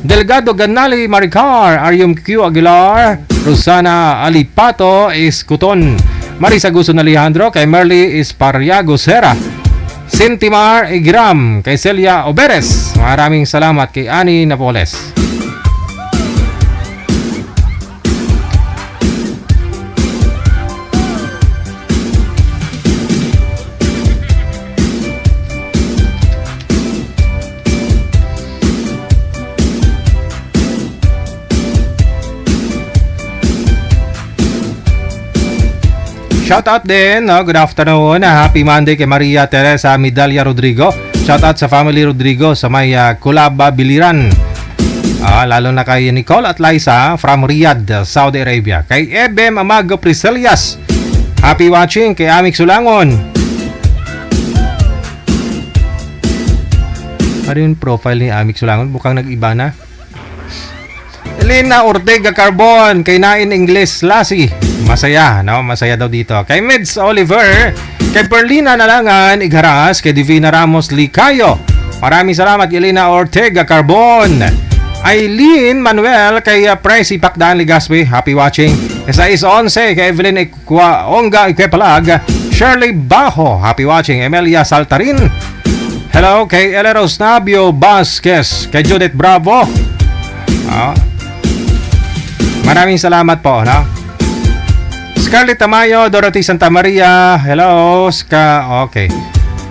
Delgado Ganali Maricar, Arium Q Aguilar, Rosana Alipato Escuton, Marisa Guzon Alejandro, kay Merly Espariago Sera, Sintimar Igram, kay Celia Oberes, maraming salamat. Kay Ani Napoles. Shoutout din, no? Good afternoon, happy Monday kay Maria Teresa Midalia Rodrigo. Shoutout sa family Rodrigo sa may Kulaba, Biliran. Lalo na kay Nicole at Liza from Riyadh, Saudi Arabia. Kay Ebem Amago Priselias, happy watching. Kay Amik Sulangon. Ano yung profile ni Amik Sulangon? Mukhang nag-iba na. Elena Ortega Carbon, kay Nain Ingles Lassie, masaya, no? Masaya daw dito. Kay Mids Oliver, kay Perlina Nalangan Igharas, kay Divina Ramos Licayo, maraming salamat. Elena Ortega Carbon. Eileen Manuel, kay Presi Pakdaan Ligaspi, happy watching. Kay 611, kay Evelyn Onga Ikwepalag, Shirley Bajo, happy watching. Emelia Saltarin, hello. Kay Eleros Nabio Vasquez, kay Judith Bravo, maraming salamat po, no? Scarlett Tamayo, Dorothy Santa Maria, hello. Okay.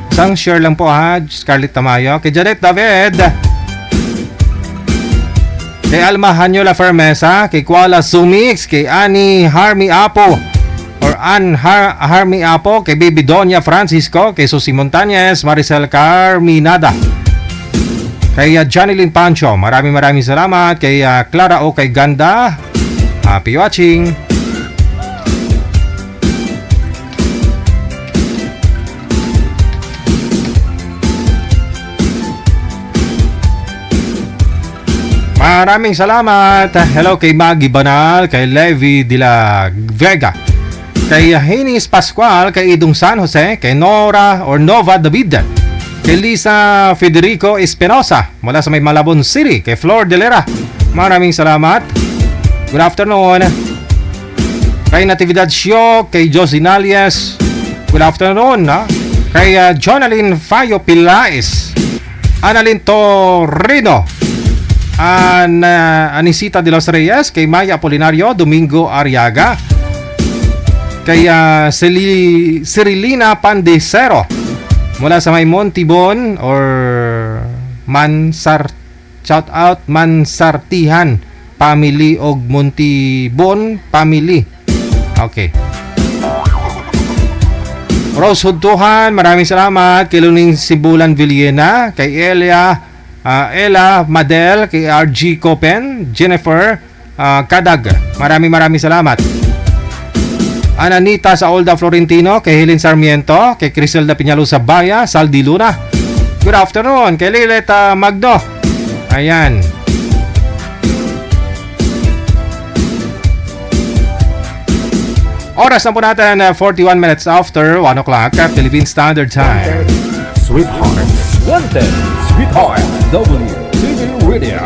Isang share lang po, ha, Scarlett Tamayo. Kay Janet David, kay Alma Hanyola Fermesa, kay Kuala Sumix, kay Annie Harmy Apo, or Ann Harmy Apo, kay Baby Donya Francisco, kay Susi Montañez, Maricel Carminada, kay Janilyn Pancho, maraming salamat. Kay Clara O. Kay Ganda, happy watching. Maraming salamat. Hello kay Maggie Banal, kay Levi de la Vega, kay Henis Pascual, kay Idong San Jose, kay Nora or Nova David, kay Lisa Federico Espinosa mula sa may Malabon City, kay Flor Delera, maraming salamat. Good afternoon. Kay Natividad Sio, kay Josie Nalies, good afternoon, ha? Kay Jonalyn Fayo Pilaes, Annalyn Torrino, Anisita de los Reyes, kay Maya Apolinario, Domingo Ariaga, kay Cirilina Pandesero mula sa may Montibon or shout out Mansartihan family og Montibon family. Okay. Rose Hudtuhan, maraming salamat. Kay Luning Sibulan Villena, kay Ella Madel, kay RG Copen, Jennifer Kadag, maraming salamat. Ananita sa Olda Florentino, kay Helen Sarmiento, kay Criselda Piñalusa Baya, Saldi Luna, good afternoon. Kay Lilet Magno, ayan. Oras na po natin, 41 minutes after 1 o'clock Philippine Standard Time. Sweetheart, Wanted, Sweetheart, WTV Radio,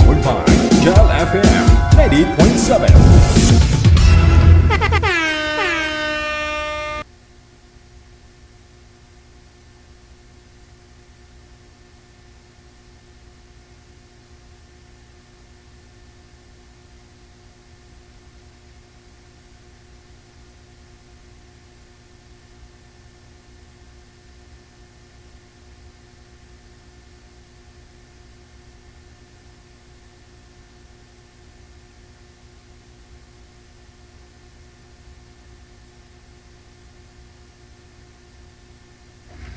powered by Jal FM 90.7.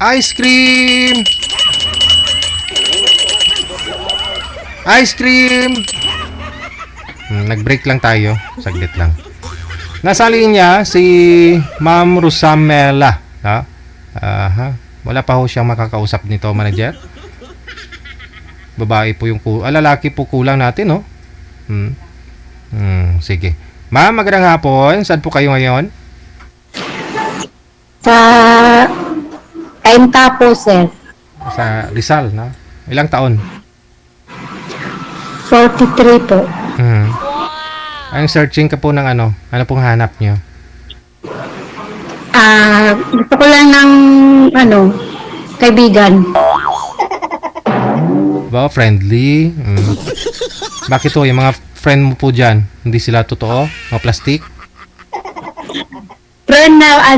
Ice cream! Ice cream! Nag-break lang tayo. Saglit lang. Nasa linya si Ma'am Rosamela. Wala pa ho siyang makakausap nito, manager. Babae po yung lalaki po kulang natin, no? Sige. Ma'am, magandang hapon. Saan po kayo ngayon? Sa Kainta po, sir. Sa Rizal, na? Ilang taon? 43 po. Ang searching ka po ng ano? Ano pong hanap nyo? Gusto ko lang ng, kaibigan. Ba, friendly? Bakit to? Yung mga friend mo po dyan, hindi sila totoo? Mga plastic? Friend na,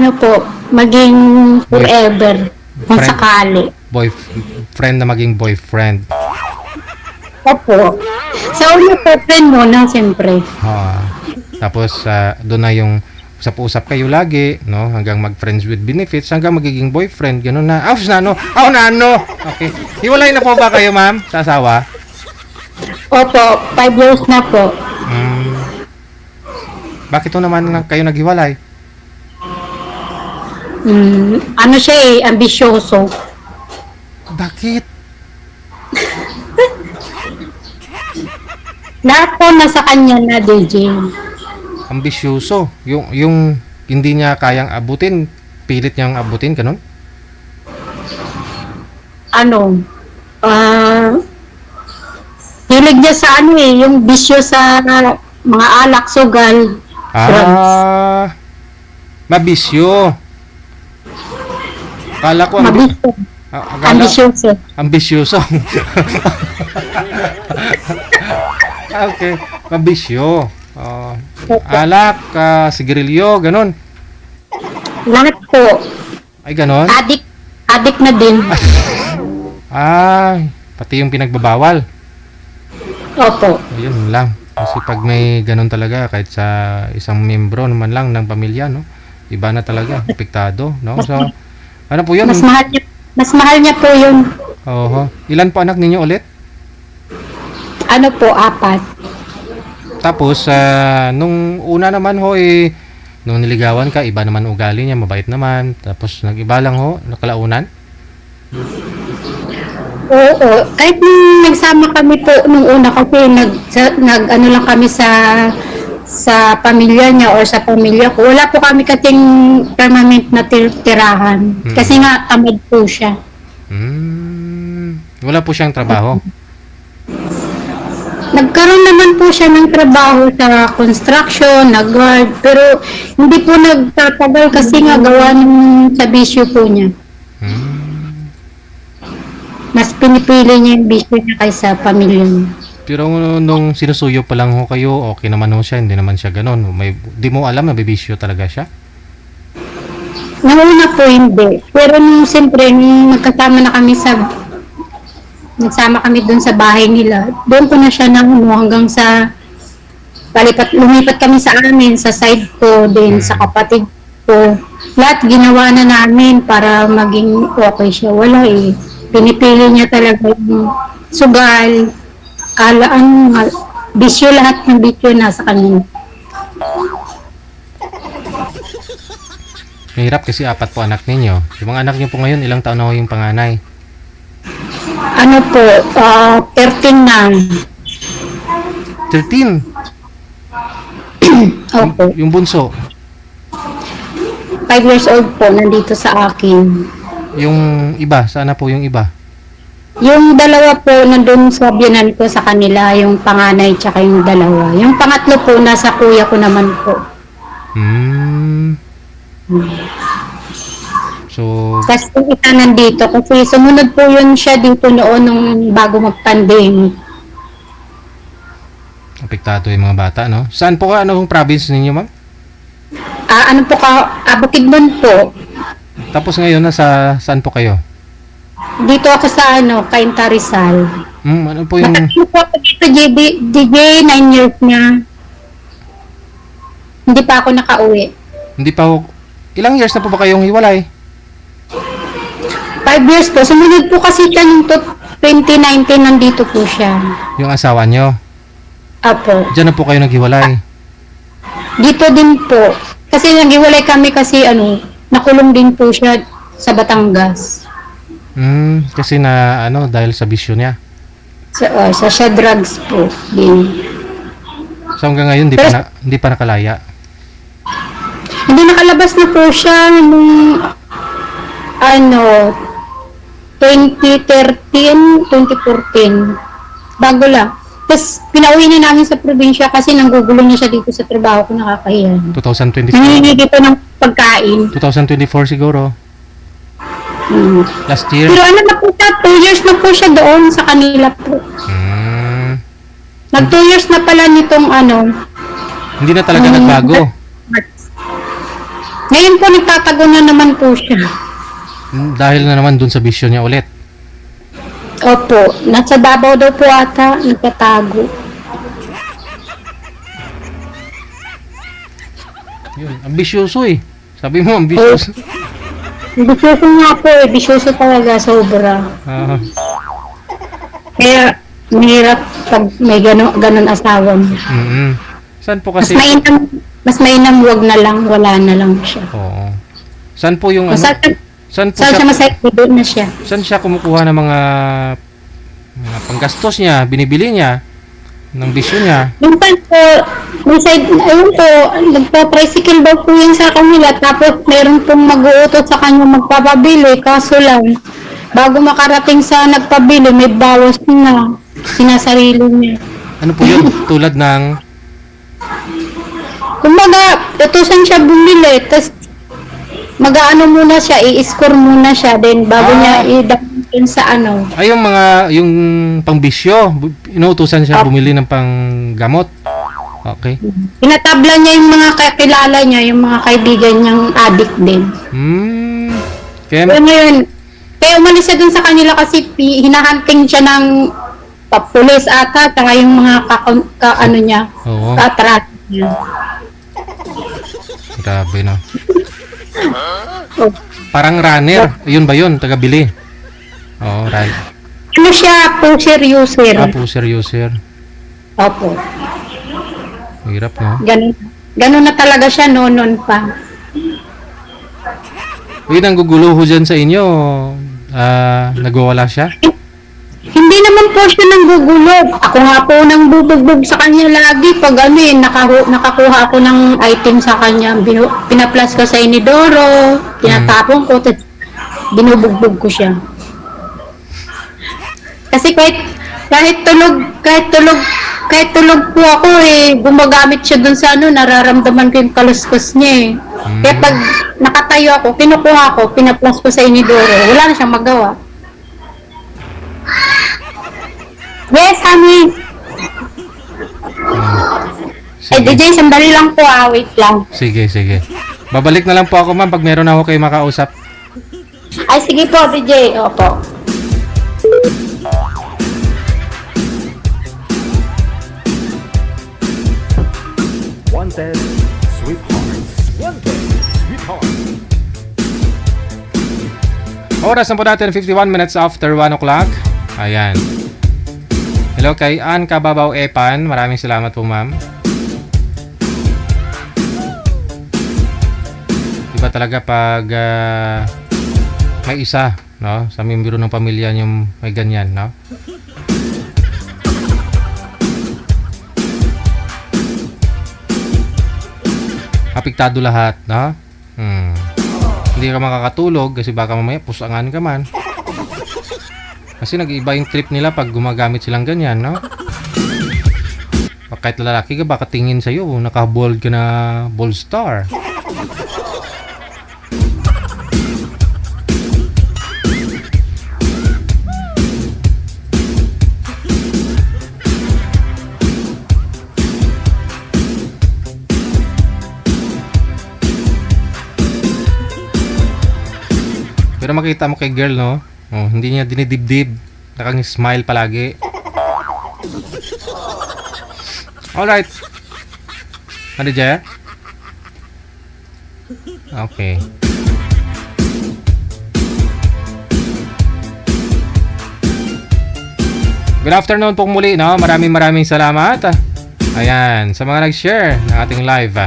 maging forever. Kung Friend. sakali. Friend na maging boyfriend. Opo. Sa una po, friend muna, siyempre. Tapos, doon na yung usap-usap kayo lagi, no? Hanggang mag-friends with benefits, hanggang magiging boyfriend, gano'n na. Okay. Hiwalay na po ba kayo, ma'am, sa asawa? Opo, 5 years na po. Bakit to naman kayo naghiwalay? Siya ambisyoso. Bakit? Lahat po nasa kanya na, DJ. Ambisyoso. Yung hindi niya kayang abutin, pilit niyang abutin, ganun? Hilig niya sa yung bisyo sa mga alak, sugal, drugs. Mabisyo. Kala ko Mabisyo. Ambisyoso. Ambisyoso. Okay. Mabisyo. Alak, sigarilyo, ganun. Lahat po. Ay, ganun? Adik na din. Pati yung pinagbabawal. Opo. Ayun lang. Kasi pag may ganun talaga, kahit sa isang membro naman lang ng pamilya, no? Iba na talaga, apektado, no? So, ano po yun? Mas mahal niya po yun. Ilan po anak ninyo ulit? 4. Tapos, nung una naman nung niligawan ka, iba naman ugali niya, mabait naman. Tapos, nag-iba lang nakalaunan? Oo. Kahit nung nagsama kami po nung una kasi nag-ano lang kami sa pamilya niya or sa pamilya ko. Wala po kami kating permanent na tirahan. Kasi nga tamad po siya. Wala po siyang trabaho? Nagkaroon naman po siya ng trabaho sa construction, nag-guard, pero hindi po nagtatagal kasi nga gawa ng sa bisyo po niya. Mas pinipili niya yung bisyo niya kaysa pamilya niya. Pero nung sinusuyo pa lang kayo, okay naman siya, hindi naman siya ganun. Di mo alam na bibisyo talaga siya? Nauna po hindi. Pero nung siyempre, nung nagsama kami dun sa bahay nila, doon ko na siya hanggang sa lumipat kami sa amin, sa side ko, din sa kapatid ko. Lahat ginawa na namin para maging okay siya. Wala pinipili niya talaga yung sugal, bisyo, lahat ng bisyo nasa kanina. Mahirap kasi 4 po anak ninyo. Yung mga anak niyo po ngayon, ilang taon na yung panganay? 13 na. 13? Opo. Yung bunso? 5 years old po, nandito sa akin. Yung iba, sana po yung iba? Yung dalawa po, nandun sa biyanan ko sa kanila, yung panganay tsaka yung dalawa. Yung pangatlo po, nasa kuya ko naman po. So, Tapos yung isa nandito, kasi sumunod po yun siya dito noon nung bago mag-pandemic. apektado yung mga bata, no? Saan po anong province ninyo, ma'am? Bukidnon po. Tapos ngayon, saan po kayo? Dito ako sa Cainta Rizal. Ano po yung... Matagal po ako dito, DJ, 9 years na. Hindi pa ako nakauwi. Hindi pa ho... Ilang years na po ba kayong hiwalay? 5 years po. Sumunod po kasi siya nung 2019, nandito po siya. Yung asawa nyo? Apo. Diyan na po kayo naghiwalay. Dito din po. Kasi naghiwalay kami kasi nakulong din po siya sa Batangas. Kasi na dahil sa bisyo niya. Sa siya drugs po din. So hanggang ngayon hindi pa nakalaya. Hindi nakalabas na po siya nung 2013, 2014. Bago lang. Tapos pinauwi na namin sa probinsya kasi nanggugulo na siya dito sa trabaho ko, nakakahiya. 2024. Nangingi dito ng pagkain. 2024 siguro. Last year. Pero na po siya, 2 years na po siya doon sa kanila po. Nag 2 years na pala nitong Hindi na talaga nagbago. Ngayon po nagtatago na naman po siya. Dahil na naman dun sa bisyo niya ulit. Opo, nasa babaw daw po ata, nagtatago. Yun, ambisyoso eh. Sabi mo, ambisyoso. Ambisyoso nga po eh, ambisyoso talaga, sobra. Kaya, mahirap pag may ganun asawa mo. Saan po kasi? Mas mainam wag na lang, wala na lang siya. Oo. Saan po yung Saan siya masaya, doon na siya. Saan siya kumukuha ng mga panggastos niya, binibili niya, ng bisyo niya? Minsan po, ayun po, nagpa-tricycle daw po yun sa kanila, tapos meron pong mag-uutot sa kanya magpapabili, kaso lang, bago makarating sa nagpabili, may bawas na, sinasarili niya. Ano po yun? Tulad ng? Kumbaga, utusan siya bumili, tapos mag-aano muna siya, i-score muna siya, then bago niya i-down sa Ay, yung pangbisyo, inuutusan siya bumili ng panggamot. Okay. Pinatabla niya yung mga kakilala niya, yung mga kaibigan niyang addict din. Kaya ngayon, kaya umalis siya dun sa kanila kasi hinahunting siya ng pulis ata, saka yung mga niya, katrat niya. Grabe na. Parang runner. Yun ba yun? Taga-bili. Oo, runner. Ano siya? Pusher user. Pusher user. Opo. Hirap, no? Ganun na talaga siya noon pa. Uy, nangguguluho dyan sa inyo. Nagwawala siya? Hindi naman po siya nanggugulo. Ako nga po nang bubugbog sa kanya lagi. Pag nakakuha ako ng item sa kanya, pinaplas ko sa inidoro, tinatapon ko, tapos binubugbog ko siya. Kasi kahit tulog po ako gumagamit siya dun sa nararamdaman ko yung kaluskos niya eh. Kaya pag nakatayo ako, kinukuha ko, pinaplas ko sa inidoro, wala na siyang magawa. Yes, honey. DJ, sandali lang po wait lang. Sige. Babalik na lang po ako, ma'am, pag meron ako kayo makausap. Ay, sige po, DJ. Opo. Wanted Sweethearts. Wanted Sweethearts. Oras na po natin, 51 minutes after 1 o'clock. Ayan. Hello kay Ann Kababaw Epan. Maraming salamat po, ma'am. Diba talaga pag may isa, no? Sa miyembro ng pamilya yung may ganyan, no? Apektado lahat, no? Hindi ka makakatulog kasi baka mamaya pusangan ka man. Kasi nag-iba yung trip nila pag gumagamit silang ganyan, no? Kahit lalaki ka, baka tingin sa'yo, naka-bold ka na Bold Star. Pero makita mo kay girl, no? Oh, hindi niya dinidibdib. Nakang-smile palagi. Alright. Ano dyan? Okay. Good afternoon po muli, no? Maraming salamat. Ayan, sa mga nag-share ng ating live.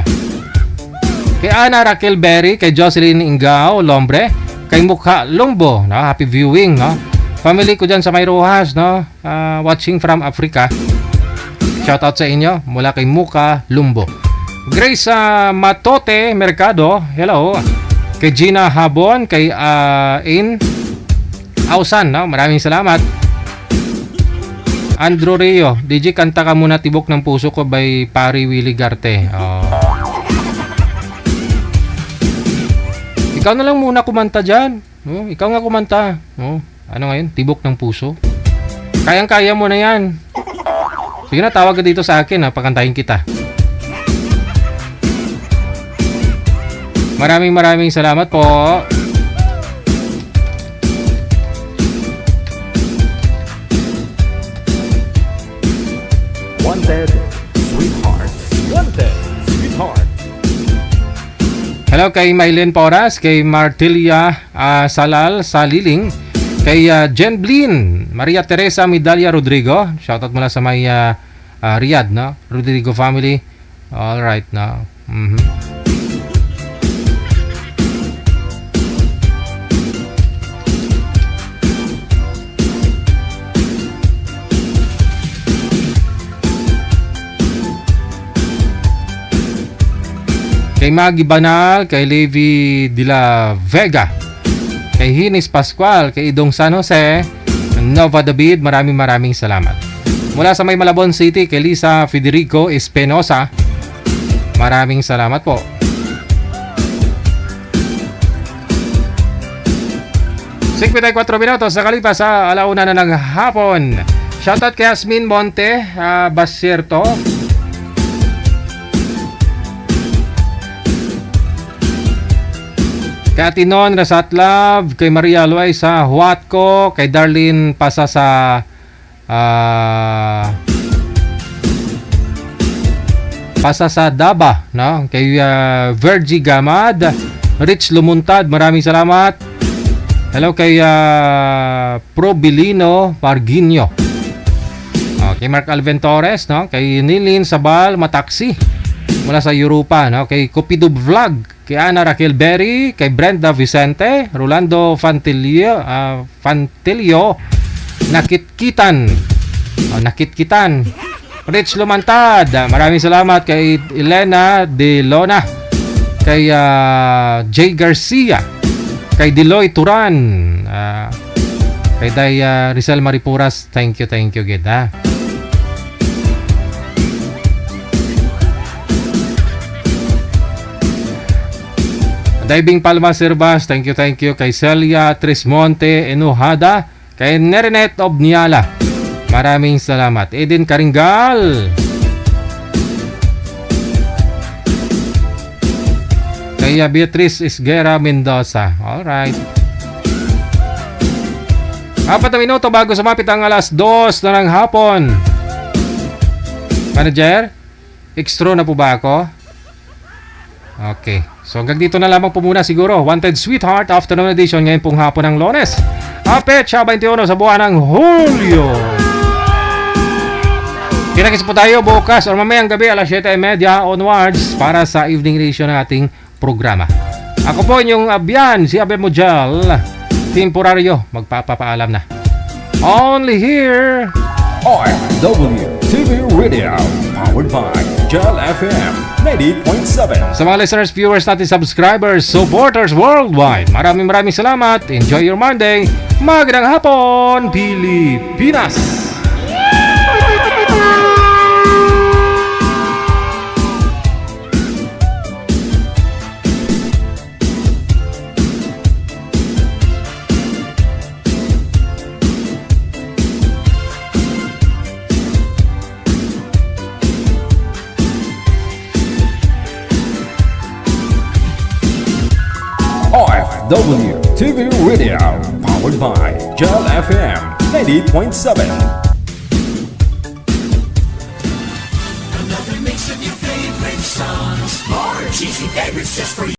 Kay Ana Raquel Berry, kay Jocelyn Ingao Lombre, kay Mukha Lumbo, no? Happy viewing, no? Family ko dyan sa May Rojas, no? Watching from Africa. Shoutout sa inyo mula kay Mukha Lumbo. Grace Matote Mercado, hello. Kay Gina Habon, kay Ain Ausan, no? Maraming salamat. Andrew Rio, DJ, kanta ka muna Tibok ng Puso Ko by Pari Willie Garte. Ikaw na lang muna kumanta dyan. Ikaw nga kumanta. Ano ngayon? Tibok ng Puso. Kayang-kaya mo na yan. Sige na, tawag ka dito sa akin, pakantahin kita. Maraming salamat po. Wanted, sweetheart. Wanted, sweetheart. Hello kay Mylene Poras, kay Martilia Salal Saliling, kay Jen Blin, Maria Teresa Medalla Rodrigo. Shoutout mula sa may Riyadh, no? Rodrigo family. All right, no. Kay Maggie Banal, kay Levi de la Vega, kay Hinis Pascual, kay Idong San Jose, Nova David, maraming salamat. Mula sa may Malabon City, kay Lisa Federico Espinosa, maraming salamat po. Sikpitay 4 minutos sa kalipas sa alauna na ng hapon. Shoutout kay Yasmin Monte Basierto, kay Atinon Rasatlav, kay Maria Luisa Huatco, kay Darlene Pasa sa Daba, no? Kay Vergie Gamad, Rich Lumuntad, maraming salamat. Hello kay Probilino Parginio, kay Mark Alvin Torres, no? Kay Nilin Sabal Mataksi mula sa Europa, no? Kay Cupido Vlog, kay Ana Raquel Berry, kay Brenda Vicente, Rolando Fantilio, Nakitkitan, Rich Lumantad, maraming salamat. Kay Elena De Lona, kay Jay Garcia, kay Deloy Turan, kay Day Rizal Maripuras, thank you good, ha. Diving Palma Serbas, thank you. Kay Celia Trismonte Enuhada, kay Nerenet Obniala, maraming salamat. Eden Karingal, kay Beatrice Isguera Mendoza. Alright. 4 na minuto bago sumapit ang alas 2 na ng hapon. Manager, extra na po ba ako? Okay. So hanggang dito na lamang po muna siguro. Wanted Sweetheart Afternoon Edition ngayon pong hapon ng Lunes. Petsa 21 sa buwan ng Hulyo. Kinakis po tayo bukas or mamayang gabi alas 7:30 onwards para sa evening edition ng ating programa. Ako po inyong Abian, si Abe Mojal. Temporaryo, magpapaalam na. Only here OFW TV Radio, powered by Gel FM 90.7. Sa mga listeners, viewers natin, subscribers, supporters worldwide, maraming salamat. Enjoy your Monday. Magandang hapon, Pilipinas! OFW TV Radio, powered by Gel FM 90.7. Another mix of your favorite songs. More cheesy favorites just for you.